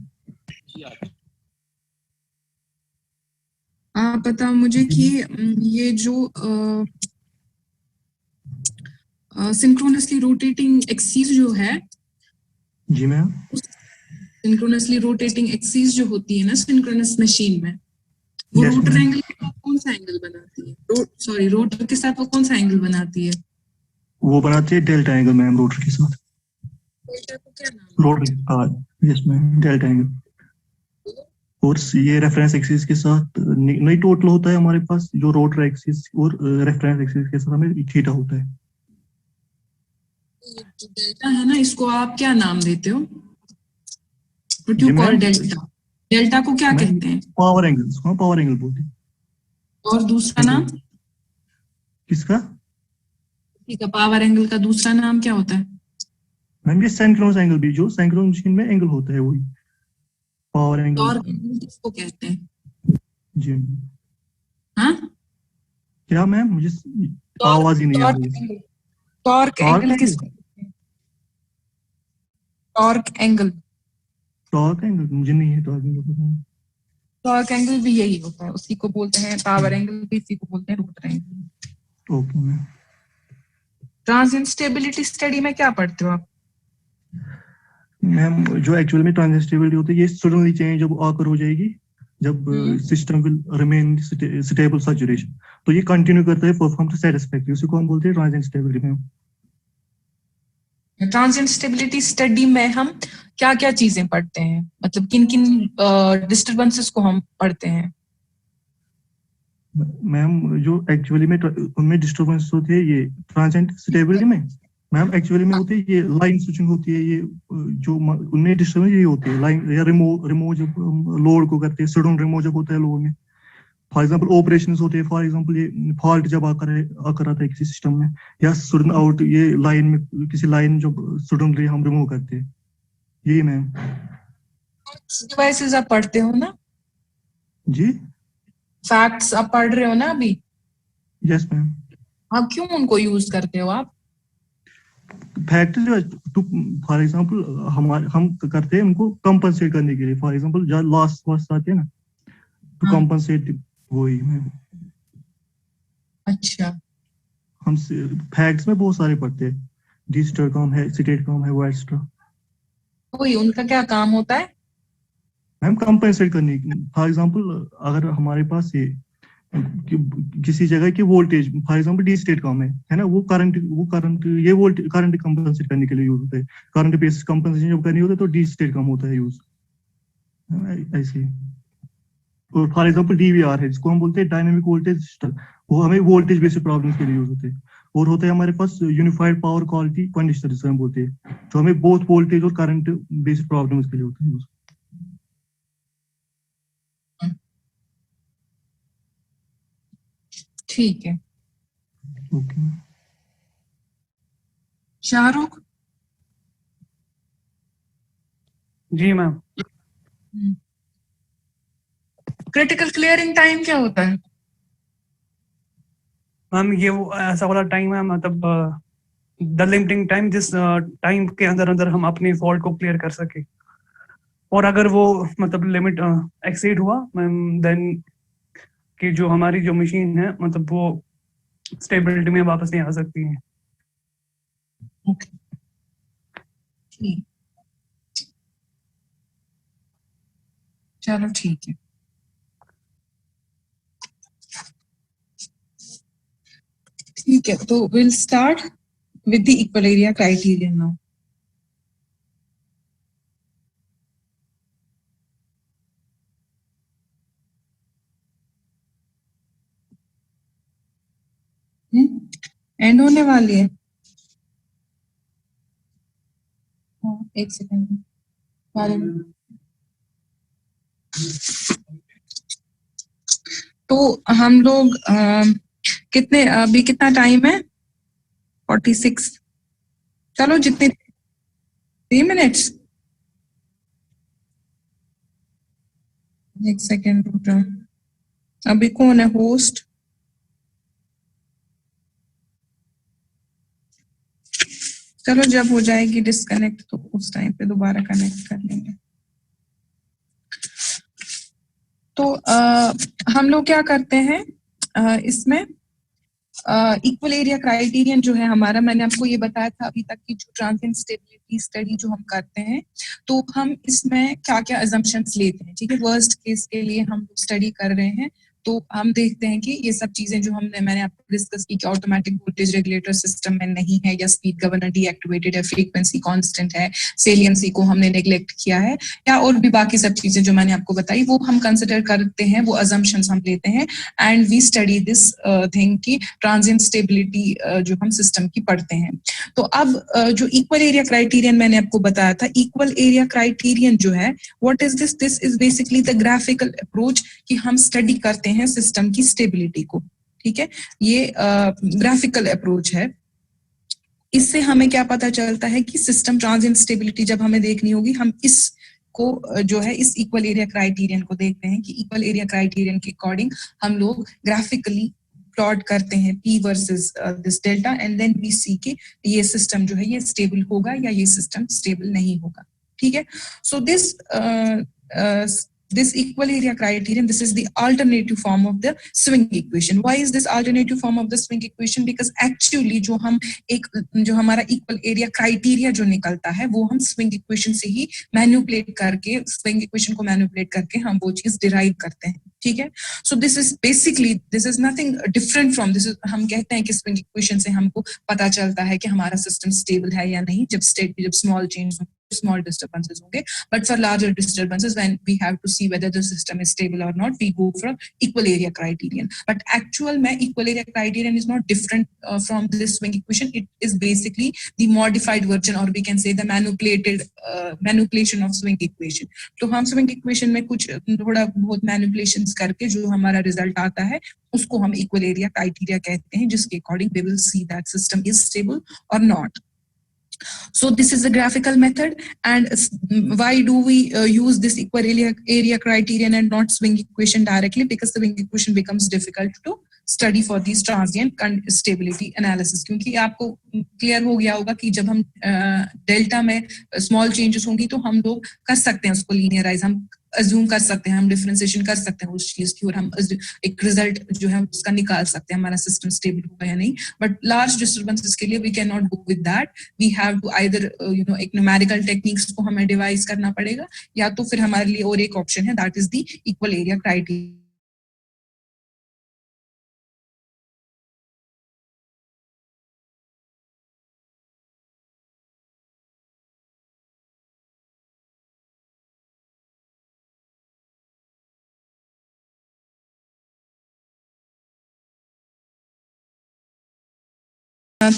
आप बताओ मुझे कि ये जो सिंक्रोनसली रोटेटिंग एक्सिस जो है, जी मैम। सिंक्रोनसली रोटेटिंग एक्सिस जो होती है ना सिंक्रोनस मशीन में, वो Yes, रोटर ma'am. एंगल के साथ कौन सा एंगल बनाती है? सॉरी, रोटर के साथ वो कौन सा एंगल बनाती है? वो बनाते हैं डेल्टा एंगल मैम रोटर के साथ। डेल्टा को क्या नाम rotor, yes ma'am, delta angle. और ये रेफरेंस एक्सिस के साथ नहीं टोटल होता है हमारे पास, जो रोटर एक्सिस और रेफरेंस एक्सिस के साथ हमें थीटा होता है। जो डेल्टा है ना, इसको आप क्या नाम देते हो? व्हाट जी you call ma'am, delta? Delta को क्या कहते हैं? पावर एंगल, हाँ पावर एंगल बोलते हैं। और दूसरा नाम? किसका? ठीक है, पावर एंगल का दूसरा नाम क्या होता है? मैम ये सिंक्रोनस एंगल भी, जो सिंक्रोनस मशीन में एंगल होता है वही पावर एंगल। टॉर्क एंगल किसको कहते हैं? जी हाँ, क्या मैम, मुझे आवाज ही नहीं आ रही है। टॉर्क टॉर्क एंगल किसको कहते हैं? टॉर्क एंगल, टॉर्क एंगल मुझे नहीं है, टॉर्क एंगल पता नहीं। टॉर्क एंगल भी यही होता है, उसी को बोलते हैं पावर एंगल भी, इसी को बोलते हैं rotor angle. Okay ma'am. Transient stability study में क्या पढ़ते हो आप? मैम जो एक्चुअल में ट्रांजिएंट स्टेबिलिटी होती है, ये सडनली चेंज जब आकर हो जाएगी, जब system will remain stable saturation, तो ये कंटिन्यू करता है परफॉर्म टू सेटिस्फैक्टरी, उसी को हम बोलते हैं transient stability ma'am. Transient stability study में हम क्या क्या चीजें पढ़ते हैं, मतलब किन किन डिस्टरबेंसेस को हम पढ़ते हैं? मैम जो एक्चुअली में उनमें डिस्टरबेंस होती है ये ट्रांजिएंट स्टेबिलिटी में, मैम एक्चुअली में होती है ये लाइन स्विचिंग होती है, ये जो उनमें डिस्टरबेंस ये होती है लाइन या रिमूव जब लोड को करते हैं, सडन रिमूव जब होता है लोड में, फॉर एग्जांपल ऑपरेशंस होते हैं, फॉर एग्जांपल ये फॉल्ट जब आकर आता है किसी सिस्टम में, या सडन आउट ये लाइन में किसी लाइन जब सडनली हम रिमूव करते हैं, यही मैम। डिवाइसेस आप पढ़ते हो ना? जी फैक्ट्स आप पढ़ रहे हो ना अभी? Yes ma'am. आप क्यों उनको यूज करते हो आप? फैक्ट जो फॉर एग्जांपल हम करते हैं उनको कंपनसेट करने के लिए, फॉर एग्जांपल जब लॉस वॉस आते हैं ना, तो कंपनसेट वही मैम। अच्छा, हम फैक्ट्स में बहुत सारे पढ़ते हैं, डिस्टरकॉम है, स्टेटकॉम है, वाइस्ट्रा। वही उनका क्या काम होता है? मैम कंपनसेट करने की, फॉर एग्जांपल अगर हमारे पास ये किसी जगह की voltage, for example D state com है ना, वो करंट ये वोल्टेज करंट कंपनसेट करने के लिए यूज होता है, करंट बेसिस कंपनसेशन जब करनी होता है तो डी स्टेट कॉम होता है यूज, ऐसे। और फॉर एग्जांपल डीवीआर है, जिसको हम बोलते हैं डायनामिक वोल्टेज रजिस्टर, वो हमें वोल्टेज बेसिस प्रॉब्लम्स के लिए यूज होते हैं। और होता है हमारे पास यूनिफाइड पावर क्वालिटी कंडिशनर, जिसे हम बोलते हैं, जो हमें बोथ वोल्टेज और करंट बेसिस प्रॉब्लम्स के लिए होते हैं यूज। ठीक है, ओके। शाहरुख। जी मैम। क्रिटिकल क्लियरिंग टाइम क्या होता है? मैम ये वो ऐसा वाला टाइम है, मतलब द लिमिटिंग टाइम, जिस टाइम के अंदर अंदर हम अपने फॉल्ट को क्लियर कर सके, और अगर वो मतलब लिमिट एक्सीड हुआ मैम, देन कि जो हमारी जो मशीन है मतलब वो स्टेबिलिटी में वापस नहीं आ सकती है। ओके, ठीक, चलो ठीक है। ठीक है, तो will start with the equal area criterion now. And होने वाली है, एक सेकेंड। तो हम लोग कितने, अभी कितना टाइम है? 46। चलो जितने 3 मिनट्स, एक सेकेंड रुक जाओ। अभी कौन है होस्ट? चलो जब हो जाएगी डिस्कनेक्ट तो उस टाइम पे दोबारा कनेक्ट कर लेंगे। तो हम लोग क्या करते हैं इसमें, इक्वल एरिया क्राइटेरियन जो है हमारा, मैंने आपको ये बताया था अभी तक की जो ट्रांजिएंट स्टेबिलिटी स्टडी जो हम करते हैं, तो हम इसमें क्या क्या अजम्पशंस लेते हैं। ठीक है, वर्स्ट केस के लिए हम स्टडी कर रहे हैं, तो हम देखते हैं कि ये सब चीजें जो मैंने आपको डिस्कस की कि ऑटोमेटिक वोल्टेज रेगुलेटर सिस्टम में नहीं है, या स्पीड गवर्नर डीएक्टिवेटेड है, फ्रीक्वेंसी कांस्टेंट है, सेलियंसी को हमने नेग्लेक्ट किया है, या और भी बाकी सब चीजें जो मैंने आपको बताई वो हम कंसिडर करते हैं, वो अजम्पशंस हम लेते हैं, and we study this thing की ट्रांजिएंट स्टेबिलिटी जो हम सिस्टम की पढ़ते हैं। तो अब जो इक्वल एरिया क्राइटेरियन मैंने आपको बताया था, इक्वल एरिया क्राइटेरियन जो है, what is this? This is basically the graphical approach कि हम स्टडी करते हैं सिस्टम की स्टेबिलिटी को। ठीक है, ये ग्राफिकल अप्रोच है। इससे हमें क्या पता चलता है कि सिस्टम ट्रांजिएंट स्टेबिलिटी जब हमें देखनी होगी, हम इस को जो है इस इक्वल एरिया क्राइटेरियन को देखते हैं कि इक्वल एरिया क्राइटेरियन के अकॉर्डिंग हम लोग ग्राफिकली प्लॉट करते हैं P versus this delta, and then we see कि ये सिस्टम जो है ये स्टेबल होगा या ये सिस्टम स्टेबल नहीं होगा. ठीक है. सो this equal area criterion, this is the alternative form of the swing equation. Why is this alternative form of the swing equation? Because actually जो हमारा equal area criteria जो निकलता है वो हम swing equation से ही manipulate करके, swing equation को manipulate करके हम वो चीज derive करते हैं. ठीक है. So this is nothing different from this. हम कहते हैं कि swing equation से हमको पता चलता है कि हमारा system stable है या नहीं जब small change, small disturbances होंगे. But for larger disturbances, when we have to see whether the system is stable or not, we go from equal area criterion. But actual में equal area criterion is not different from this swing equation. It is basically the modified version, or we can say the manipulation of swing equation. तो हम swing equation में कुछ थोड़ा बहुत manipulations करके जो हमारा result आता है उसको हम equal area criteria कहते हैं, जिसके according we will see that system is stable or not. So this is a graphical method, and why do we use this equal area criterion and not swing equation directly? Because swing equation becomes difficult to study for these transient stability analysis. क्योंकि आपको clear हो गया होगा कि जब हम delta में small changes होंगी तो हम लोग कर सकते हैं उसको linearize, हम assume कर सकते हैं, हम differentiation कर सकते हैं उस चीज की, और हम एक result जो है उसका निकाल सकते हैं हमारा system stable होगा या नहीं. But large disturbances के लिए we cannot go with that. We have to either एक numerical techniques को हमें devise करना पड़ेगा, या तो फिर हमारे लिए और एक option है, that is the equal area criteria.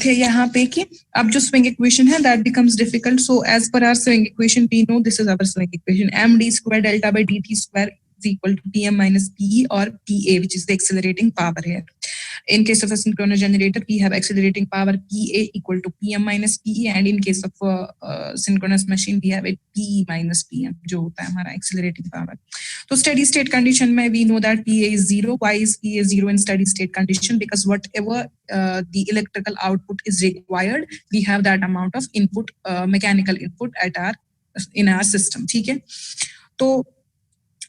थे यहाँ पे कि अब जो swing equation है that becomes difficult. So as per our swing equation, we know this is our swing equation. md square delta by dt square is equal to pm minus pe or pa, which is the accelerating power here. In case of a synchronous generator, we have accelerating power pa equal to pm minus pe, and in case of a synchronous machine, we have a pe minus pm जो होता है हमारा accelerating power. तो steady state condition में we know that pa is 0. Why is pa 0 in steady state condition? Because whatever the electrical output is required, we have that amount of input, mechanical input in our system. ठीक है. तो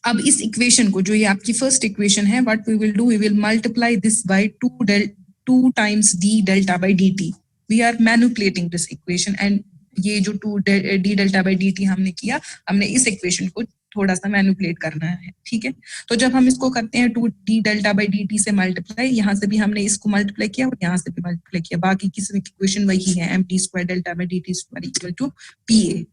अब इस equation को, जो ये आपकी first equation है, what we will do, we will multiply this by 2 times d delta by dt. We are manipulating this equation, and ये जो 2 d डेल्टा बाय dt हमने किया, हमने इस इक्वेशन को थोड़ा सा मैनिपुलेट करना है. ठीक है. तो जब हम इसको करते हैं 2 d डेल्टा बाय dt से मल्टीप्लाई, यहाँ से भी हमने इसको मल्टीप्लाई किया और यहाँ से भी मल्टीप्लाई किया, बाकी की सब इक्वेशन वही है, md square delta by dt square equal to pa.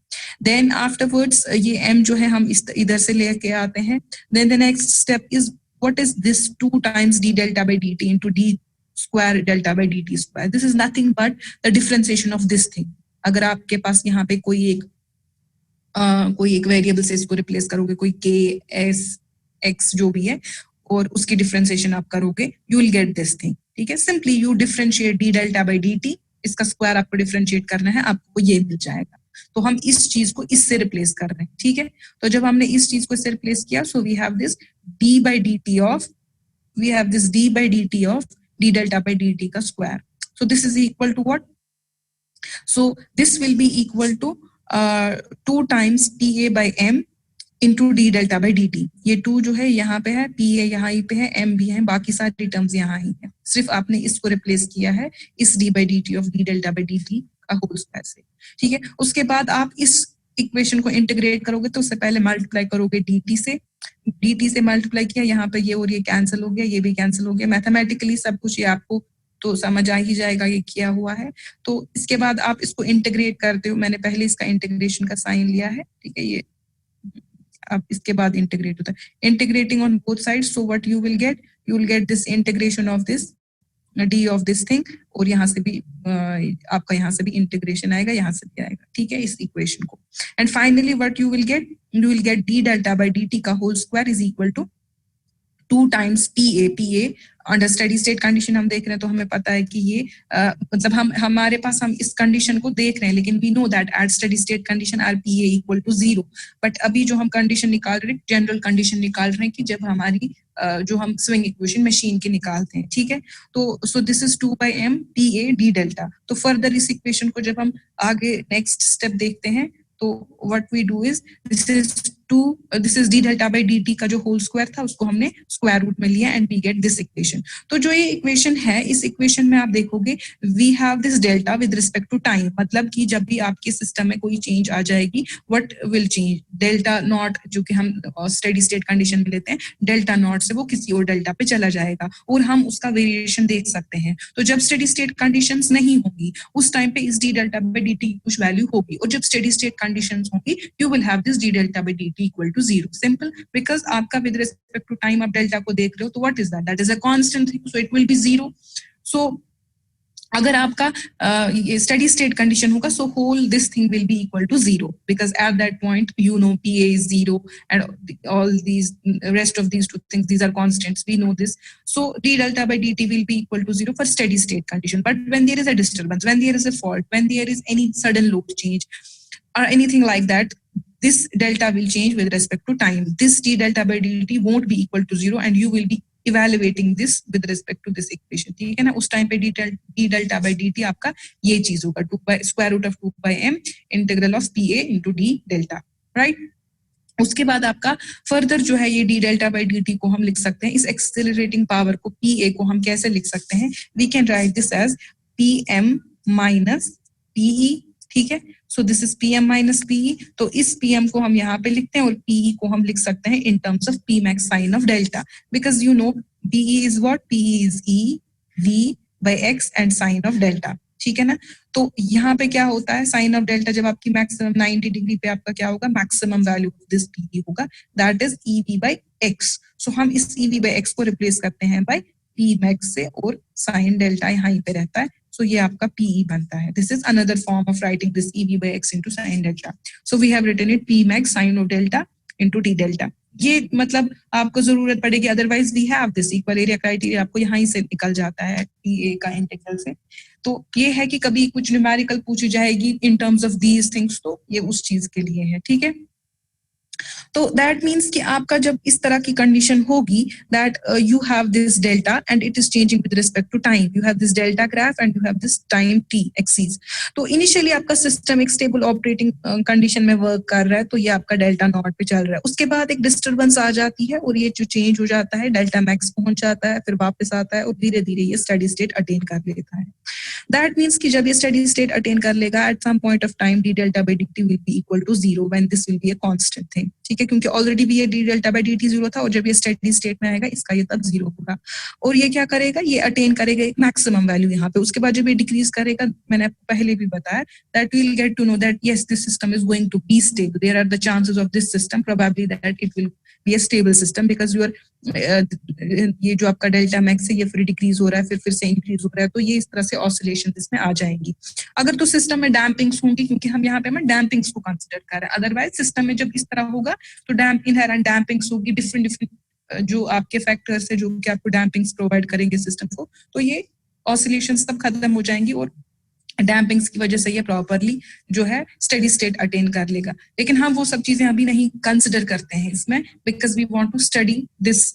Then afterwards ये m जो है हम इधर से लेके आते हैं. Then the next step is, what is this 2 times d delta by dt into d square delta by dt square? This is nothing but the differentiation of this thing. अगर आपके पास यहाँ पे कोई एक वेरिएबल से इसको रिप्लेस करोगे, कोई k s x जो भी है, और उसकी डिफरेंशिएशन आप करोगे, you will get this thing. ठीक है. Simply you differentiate d delta by dt, इसका स्क्वायर आपको डिफरेंशिएट करना है, आपको ये मिल जाएगा. तो हम इस चीज को इससे रिप्लेस कर रहे हैं. ठीक है. तो जब हमने इस चीज को इससे रिप्लेस किया, so we have this d by dt of d delta by dt का square. So this is equal to what? So this will be equal to 2 times pa by m into d delta by dt. ये 2 जो है यहाँ पे है, pa यहाँ ही पे है, m भी है, बाकी सारी टर्म्स यहाँ ही है. सिर्फ आपने इसको रिप्लेस किया है इस d by dt of d delta by dt का होल स्क्वायर से. ठीक है. उसके बाद आप इस इक्वेशन को इंटीग्रेट करोगे, तो उससे पहले मल्टीप्लाई करोगे dt से मल्टीप्लाई किया, यहाँ पे ये और ये कैंसिल हो गया, ये भी कैंसिल हो गया. मैथमेटिकली सब कुछ ये आपको तो समझ आ ही जाएगा ये किया हुआ है. तो इसके बाद आप इसको इंटीग्रेट करते हो. मैंने पहले इसका इंटीग्रेशन का साइन लिया है. ठीक है. ये अब इसके बाद इंटीग्रेट होता है, integrating on both sides. So what you will get this integration of this d of this thing, और यहाँ से भी आपका यहाँ से भी इंटीग्रेशन आएगा, यहाँ से भी आएगा. ठीक है. इस इक्वेशन को, and finally what you will get d delta by dt का whole square is equal to 2 times PA under steady state condition हम देख रहे हैं तो हमें पता है कि ये मतलब हमारे पास हम इस कंडीशन को देख रहे हैं, लेकिन we know that at steady state condition are PA equal to 0. But अभी जो हम कंडीशन निकाल रहे हैं, जनरल कंडीशन निकाल रहे हैं कि जब हमारी जो हम स्विंग इक्वेशन मशीन के निकालते हैं, ठीक है. तो so this is 2/m PA d delta. तो फर्दर इस इक्वेशन को जब हम आगे नेक्स्ट स्टेप देखते हैं तो what we do is this is d delta by dt का जो होल स्क्वायर था उसको हमने स्क्वायर रूट में लिया and we get this equation. तो जो ये इक्वेशन है, इस इक्वेशन में आप देखोगे we have this delta with respect to time. मतलब कि जब भी आपके सिस्टम में कोई चेंज आ जाएगी, what will change, delta not जो कि हम स्टेडी स्टेट कंडीशन में लेते हैं, डेल्टा नॉट से वो किसी और डेल्टा पे चला जाएगा और हम उसका वेरिएशन देख सकते हैं. तो जब स्टेडी स्टेट कंडीशंस नहीं होगी उस टाइम पे इस d डेल्टा बाय dt की कुछ वैल्यू होगी, और जब स्टेडी स्टेट कंडीशंस होंगी you will have this d delta by dt equal to 0. Simple, because आपका विद रिस्पेक्ट टू टाइम आप डेल्टा को देख रहे हो, तो what is that is a constant thing, so it will be 0. So अगर आपका ये स्टेडी स्टेट कंडीशन होगा, so whole this thing will be equal to 0 because at that point you know PA is 0 and all these rest of these two things, these are constants, we know this. So d delta by dt will be equal to 0 for steady state condition. But when there is a disturbance, when there is a fault, when there is any sudden load change or anything like that, this delta will change with respect to time. This d delta by dt won't be equal to 0 and you will be evaluating this with respect to this equation. ठीक है ना. उस time पे d delta by dt आपका ये चीज होगा, 2 by square root of 2/m integral of PA into d delta, right? उसके बाद आपका फर्दर जो है ये d delta by dt को हम लिख सकते हैं, इस एक्सेलरेटिंग पावर को PA को हम कैसे लिख सकते हैं, we can write this as PM minus PE. ठीक है. So this is PM minus PE. तो इस PM को हम यहाँ पे लिखते हैं और PE को हम लिख सकते हैं in terms of P max sine of delta, because you know PE is what, PE is E V by X and sine of delta. ठीक है ना. तो यहाँ पे क्या होता है, साइन ऑफ डेल्टा जब आपकी मैक्सिमम 90 डिग्री पे आपका क्या होगा, maximum value of this PE होगा, that is EV by X. सो हम इस EV by X को रिप्लेस करते हैं बाय P max से और साइन डेल्टा यहाँ पे रहता है, so ये आपका PE बनता है. This is another form of writing this EV by X into sin delta. So we have written it P max sin of delta into D delta. ये मतलब आपको जरूरत पड़ेगी, otherwise we have this equal area criteria आपको यहाँ से निकल जाता है PA का इंटीग्रल से. तो ये है कि कभी कुछ न्यूमेरिकल पूछी जाएगी इन टर्म्स ऑफ दीज थिंग्स, तो ये उस चीज के लिए है. ठीक है. तो दैट मीन्स कि आपका जब इस तरह की कंडीशन होगी that you have this delta and it is changing with respect to time, you have this delta graph and you have this time t axis. तो इनिशियली आपका सिस्टम एक स्टेबल ऑपरेटिंग कंडीशन में work कर रहा है, तो ये आपका डेल्टा नॉट पे चल रहा है. उसके बाद एक डिस्टर्बेंस आ जाती है और ये जो चेंज हो जाता है, डेल्टा मैक्स पहुंच जाता है, फिर वापस आता है और धीरे धीरे ये स्टेडी स्टेट अटेन कर लेता है. दैट मीन्स कि जब ये स्टेडी स्टेट अटेन कर लेगा, at some point of time d delta by dt will be equal to 0 when this will be a constant thing. ठीक है, क्योंकि ऑलरेडी भी ये d डेल्टा बाय dt 0 था और जब ये स्टेडी स्टेट में आएगा इसका ये तब 0 होगा. और ये क्या करेगा, ये अटेन करेगा एक मैक्सिमम वैल्यू यहाँ पे. उसके बाद जब ये डिक्रीज करेगा, मैंने आपको पहले भी बताया that we will get to know that yes this system is going to be stable. There are the chances of this system probably that it will be a stable system because your ये जो आपका delta max है ये फिर decrease हो रहा है, फिर से इंक्रीज हो रहा है, तो ये इस तरह से ऑसिलेशन इसमें आ जाएंगी. अगर तो सिस्टम में डैम्पिंग्स होंगी, क्योंकि हम यहाँ पे हम डैम्पिंग्स को कंसिडर कर रहे हैं, अदरवाइज सिस्टम में जब इस तरह होगा तो इनहेरेंट डैम्पिंग्स होगी, डिफरेंट जो आपके फैक्टर्स है जो कि आपको डैम्पिंग्स प्रोवाइड करेंगे सिस्टम को, तो ये ऑसिलेशंस तब खत्म हो जाएंगी और डैम्पिंग्स की वजह से ये प्रॉपरली जो है स्टेडी स्टेट अटेन कर लेगा. लेकिन हम वो सब चीजें अभी नहीं कंसिडर करते हैं इसमें, because we want to study this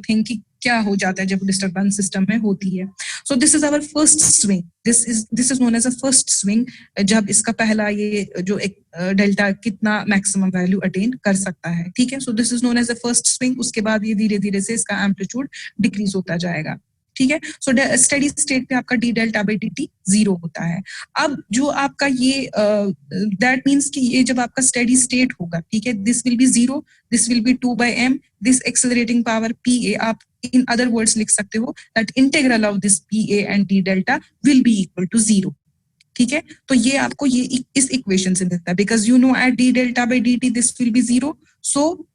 thing कि क्या हो जाता है जब डिस्टर्बेंस सिस्टम में होती है. So this is our first swing, this is known as a first swing, जब इसका पहला ये जो एक डेल्टा कितना मैक्सिमम वैल्यू अटेन कर सकता है. ठीक है, so this is known as a first swing. उसके बाद ये धीरे धीरे से इसका एम्पलीट्यूड डिक्रीज होता जाएगा. ठीक है, सो स्टेडी स्टेट पे आपका d डेल्टा बाय dt 0 होता है. अब जो आपका ये दैट मीन्स कि ये जब आपका स्टेडी स्टेट होगा, ठीक है, this will be 0, this will be 2/m, this accelerating power PA, आप इन अदर वर्ड्स लिख सकते हो that integral of this PA and d delta will be equal to 0. ठीक है, तो ये आपको ये इस इक्वेशन से मिलता है, because you know at d delta by dt this will be 0, so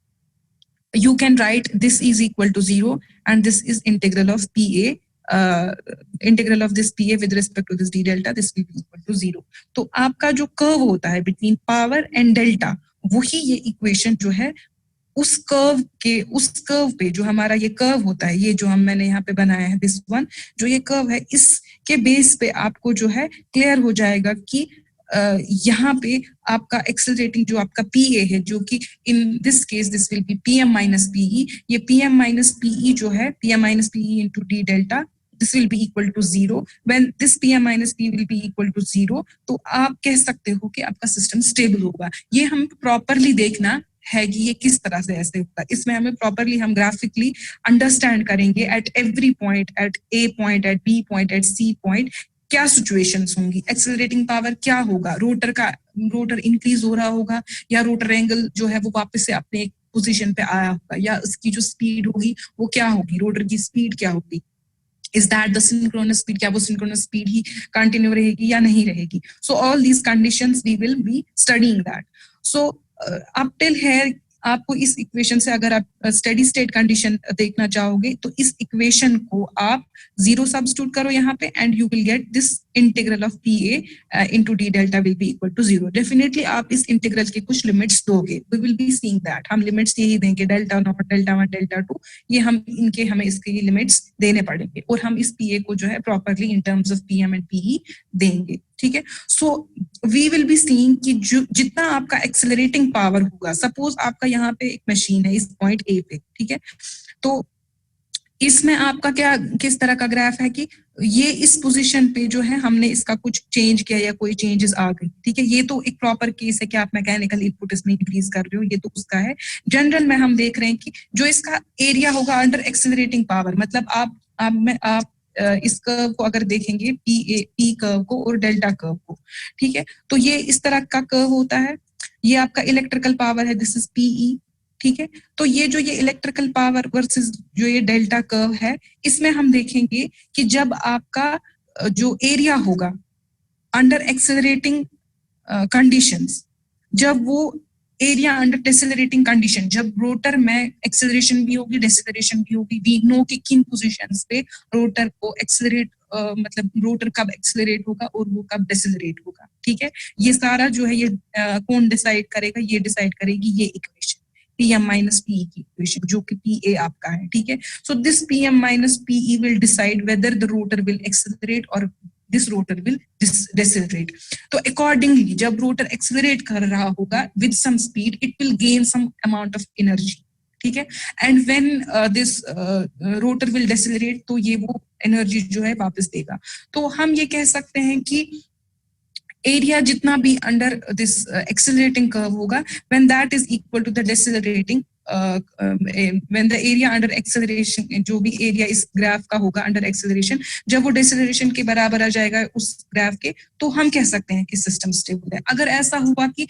you can write this is equal to 0 and this is integral of PA, integral of this PA with respect to this d delta, this will be equal to 0. तो आपका जो curve होता है between power and delta, वही ये equation जो है उस कर्व पे जो हमारा ये कर्व होता है, ये जो मैंने यहाँ पे बनाया है दिस वन, जो ये कर्व है, इसके बेस पे आपको जो है क्लियर हो जाएगा कि यहाँ पे आपका एक्सेलरेटिंग जो आपका PA है, जो कि in this case this will B PM minus PE, ये PM माइनस PE जो है, PM minus PE into D delta, this will be equal to 0. When this PM minus P will be equal to 0, तो आप कह सकते हो कि आपका सिस्टम स्टेबल होगा। ये हम प्रॉपरली देखना है कि ये किस तरह से ऐसे होगा। इसमें हमें प्रॉपरली हम ग्राफिकली अंडरस्टैंड करेंगे at every point, at A point, at B point, at C point, क्या सिचुएशंस होंगी, एक्सेलरेटिंग पावर क्या होगा, रोटर इंक्रीज हो रहा होगा या रोटर एंगल जो है वो वापस से अपने एक पोजीशन पे आया होगा, या उसकी जो स्पीड होगी वो क्या होगी, रोटर की स्पीड क्या होगी, is that the synchronous speed, क्या वो synchronous speed ही continue रहेगी या नहीं रहेगी। So all these conditions we will be studying that. So up till here आपको इस इक्वेशन से अगर आप स्टेडी स्टेट कंडीशन देखना चाहोगे तो इस इक्वेशन को आप 0 सब्स्टिट्यूट करो यहाँ पे and you will get this integral of PA into D delta will be equal to 0। Definitely आप इस इंटीग्रल के कुछ लिमिट्स दोगे, we will be seeing that, हम लिमिट्स यही देंगे डेल्टा नॉट, डेल्टा 1, डेल्टा 2, ये हमें इसके लिमिट्स देने पड़ेंगे और हम इस PA को जो है properly in terms of PM and PE देंगे, ठीक है। So we will be seeing कि जितना आपका एक्सेलरेटिंग पावर होगा, सपोज आपका यहाँ पे एक मशीन है इस पॉइंट A पे, ठीक है, तो इसमें आपका क्या किस तरह का ग्राफ है कि ये इस पोजीशन पे जो है हमने इसका कुछ चेंज किया या कोई चेंजेस आ गई, ठीक है, ये तो एक प्रॉपर केस है कि आप मैकेनिकल इनपुट इसमें इंक्रीज कर रहे हो, ये तो उसका है। जनरल में हम देख रहे हैं कि जो इसका एरिया होगा अंडर एक्सेलरेटिंग पावर, मतलब आप इस कर्व को अगर देखेंगे P कर्व को और डेल्टा कर्व को, ठीक है, तो ये इस तरह का कर्व होता है, ये आपका इलेक्ट्रिकल पावर है, दिस इज PE, ठीक है। तो ये जो ये इलेक्ट्रिकल पावर वर्सेस जो ये डेल्टा कर्व है, इसमें हम देखेंगे कि जब आपका जो एरिया होगा अंडर एक्सेलरेटिंग कंडीशंस, जब वो एरिया अंडर डेसेलरेटिंग कंडीशन, जब रोटर में एक्सेलरेशन भी होगी डेसेलरेशन भी होगी, वी नो कि किन पोजीशंस पे रोटर को एक्सेलरेट मतलब रोटर कब एक्सेलरेट होगा और वो कब डेसेलरेट होगा, ठीक है। ये सारा जो है ये कौन डिसाइड करेगा, ये डिसाइड करेगी ये इक्वेशन PM minus PE की इक्वेशन, जो कि PA आपका है, ठीक है। So this PM minus PE will decide whether the rotor will accelerate or this rotor will decelerate. तो accordingly जब रोटर एक्सेलरेट कर रहा होगा with some speed, it will gain some amount of energy, ठीक है, and when this rotor will decelerate, तो ये वो एनर्जी जो है वापस देगा। तो हम ये कह सकते हैं कि एरिया जितना भी अंडर दिस एक्सेलरेटिंग कर्व होगा, when that is equal to the decelerating, when the area under acceleration, जो भी एरिया इस ग्राफ का होगा अंडर एक्सेलरेशन, जब वो डेसेलरेशन के बराबर आ जाएगा उस ग्राफ के, तो हम कह सकते हैं कि सिस्टम स्टेबल है। अगर ऐसा हुआ कि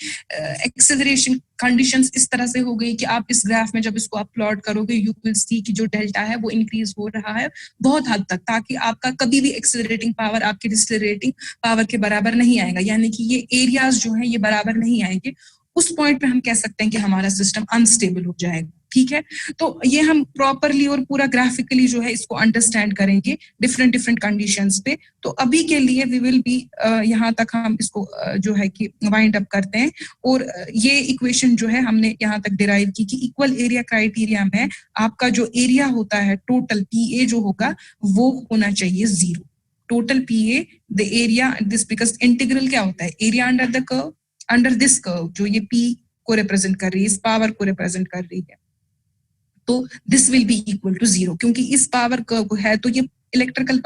एक्सेलरेशन कंडीशंस इस तरह से हो गई कि आप इस ग्राफ में जब इसको आप प्लॉट करोगे, यू विल सी कि जो डेल्टा है वो इंक्रीज हो रहा है बहुत हद तक, ताकि आपका कभी भी एक्सेलरेटिंग पावर आपके डिसेलरेटिंग पावर के बराबर नहीं आएगा, यानी कि ये एरियाज जो है ये बराबर नहीं आएंगे। उस पॉइंट पे हम कह सकते हैं कि हमारा सिस्टम अनस्टेबल हो जाएगा, ठीक है। तो ये हम प्रॉपरली और पूरा ग्राफिकली जो है इसको अंडरस्टैंड करेंगे डिफरेंट कंडीशंस पे। तो अभी के लिए वी विल बी यहाँ तक हम इसको जो है कि वाइंड अप करते हैं, और ये इक्वेशन जो है हमने यहाँ तक डिराइव की कि इक्वल एरिया क्राइटेरिया में आपका जो एरिया होता है टोटल PA जो होगा वो होना चाहिए 0। Total PA the area this, because integral क्या होता है, area under the curve, under this curve जो ये P को रिप्रेजेंट कर रही है, इस पावर को रिप्रेजेंट कर रही है, तो this will be equal to 0, क्योंकि इस पावर कर्व है तो ये इलेक्ट्रिकल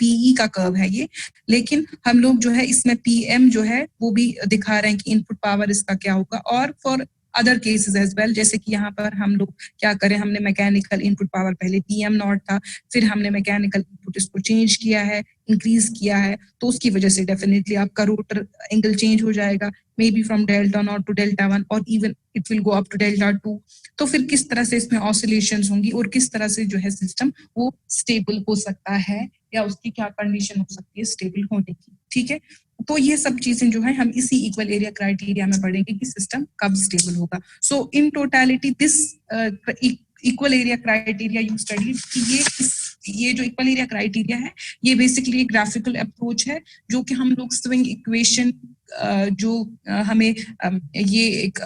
PE का कर्व है ये, लेकिन हम लोग जो है इसमें PM जो है वो भी दिखा रहे हैं कि इनपुट पावर इसका क्या होगा, और for other cases as well, जैसे कि यहाँ पर हम लोग क्या करें, हमने मैकेनिकल इनपुट पावर पहले PM नॉट था, फिर हमने मैकेनिकल इनपुट इसको चेंज किया है, इंक्रीज किया है, तो उसकी वजह से डेफिनेटली आपका रोटर एंगल चेंज हो जाएगा, may be from delta not to delta 1 और even it will go up to delta 2। तो फिर किस तरह से इसमें ऑसिलेशंस होंगी और किस तरह से जो है सिस्टम वो स्टेबल हो सकता है, या उसकी क्या कंडीशन हो सकती है स्टेबल होने की, ठीक है। तो ये सब चीजें जो है हम इसी इक्वल एरिया क्राइटेरिया में पढ़ेंगे कि सिस्टम कब स्टेबल होगा। So in totality this equal area criteria you studied कि ये जो इक्वल एरिया क्राइटेरिया है ये बेसिकली एक ग्राफिकल अप्रोच है, जो कि हम लोग स्विंग इक्वेशन जो हमें ये एक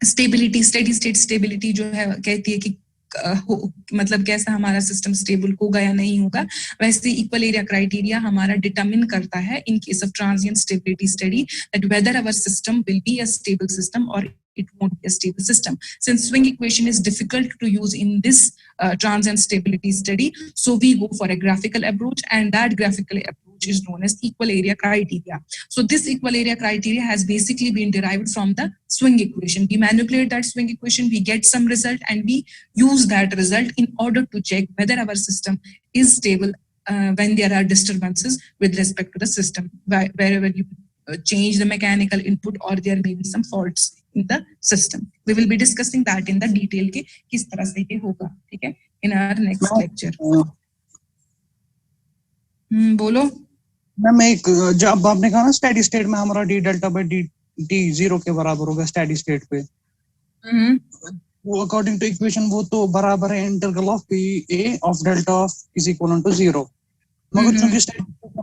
स्टेबिलिटी, स्टेडी स्टेट स्टेबिलिटी जो है कहती है कि मतलब कैसा हमारा सिस्टम स्टेबल होगा या नहीं होगा, वैसे इक्वल एरिया क्राइटेरिया हमारा डिटरमिन करता है इन case of transient stability study that whether our system will be a stable system और it won't be a stable system. Since swing equation is difficult to use in this transient stability study, so we go for a graphical approach, and that graphical approach is known as equal area criteria. So this equal area criteria has basically been derived from the swing equation. We manipulate that swing equation, we get some result, and we use that result in order to check whether our system is stable when there are disturbances with respect to the system, wherever you change the mechanical input or there may be some faults in the system. We will be discussing that in the detail के किस तरह से ये होगा, ठीक है, in our next lecture. बोलो ma'am. एक जब आपने कहा ना स्टेडी स्टेट में हमारा डी डेल्टा बाय डी 0 के बराबर होगा स्टेडी स्टेट पे, वो अकॉर्डिंग टू इक्वेशन वो तो बराबर है integral of P A of delta of is equal to 0। मगर चूंकि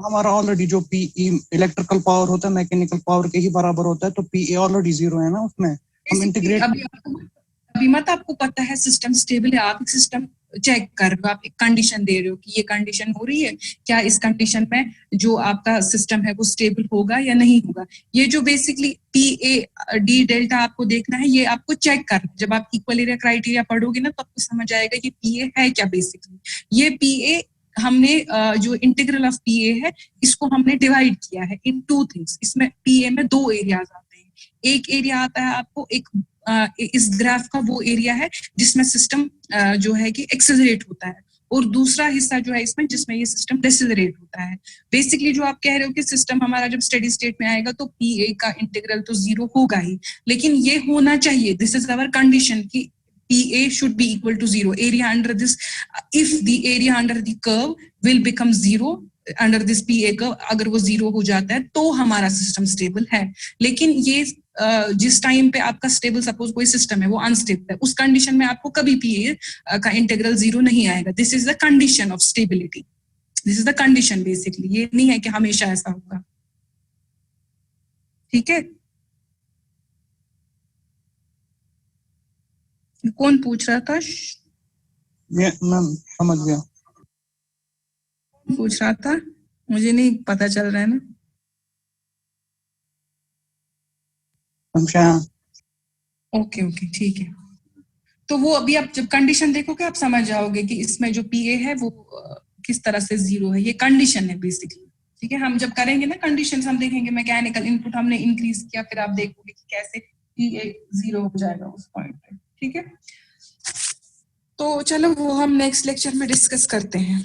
हमारा ऑलरेडी जो पी इलेक्ट्रिकल पावर होता है मैकेनिकल पावर के ही बराबर होता है, तो पी ए ऑलरेडी 0 है ना, उसमें हम इंटीग्रेट। अभी मत आपको पता है सिस्टम स्टेबल है, आप एक सिस्टम चेक कर रहे हो, आप एक कंडीशन दे रहे हो कि ये कंडीशन हो रही है, क्या इस कंडीशन में जो आपका सिस्टम है वो स्टेबल होगा या नहीं होगा। ये जो basically P A D delta आपको देखना है, ये आपको चेक करना है। जब आप इक्वल एरिया क्राइटेरिया पढ़ोगे ना तो आपको समझ आएगा कि पी ए है क्या। बेसिकली ये पी ए हमने जो इंटीग्रल ऑफ पी ए है इसको हमने डिवाइड किया है इन टू थिंग्स। इसमें पी ए में 2 एरियाज आते हैं। एक एरिया आता है आपको एक इस ग्राफ का वो एरिया है जिसमें सिस्टम जो है कि एक्सेलरेट होता है, और दूसरा हिस्सा जो है इसमें जिसमें ये सिस्टम डिसेलरेट होता है। बेसिकली जो आप कह रहे हो कि सिस्टम हमारा जब स्टेडी स्टेट में आएगा तो पी ए का इंटीग्रल तो 0 होगा ही, लेकिन ये होना चाहिए, दिस इज आवर कंडीशन कि PA should be equal to 0. Area under this, if the area under the curve will become 0 under this PA curve, अगर वो 0 हो जाता है तो हमारा सिस्टम स्टेबल है। लेकिन ये जिस टाइम पे आपका स्टेबल सपोज कोई सिस्टम है वो अनस्टेबल है, उस कंडीशन में आपको कभी PA का इंटीग्रल 0 नहीं आएगा। This is the condition of stability, this is the condition basically. ये नहीं है कि हमेशा ऐसा होगा, ठीक है। कौन पूछ रहा था? मैम समझ गया। पूछ रहा था, मुझे नहीं पता चल रहा है ना। ओके ओके ठीक है। तो वो अभी आप जब कंडीशन देखोगे आप समझ जाओगे कि इसमें जो पीए है वो किस तरह से 0 है। ये कंडीशन है बेसिकली, ठीक है। हम जब करेंगे ना कंडीशन, हम देखेंगे मैकेनिकल इनपुट हमने इंक्रीज किया, फिर आप देखोगे कि कैसे पीए 0 हो जाएगा उस पॉइंट पे, ठीक है। तो चलो वो हम नेक्स्ट लेक्चर में डिस्कस करते हैं।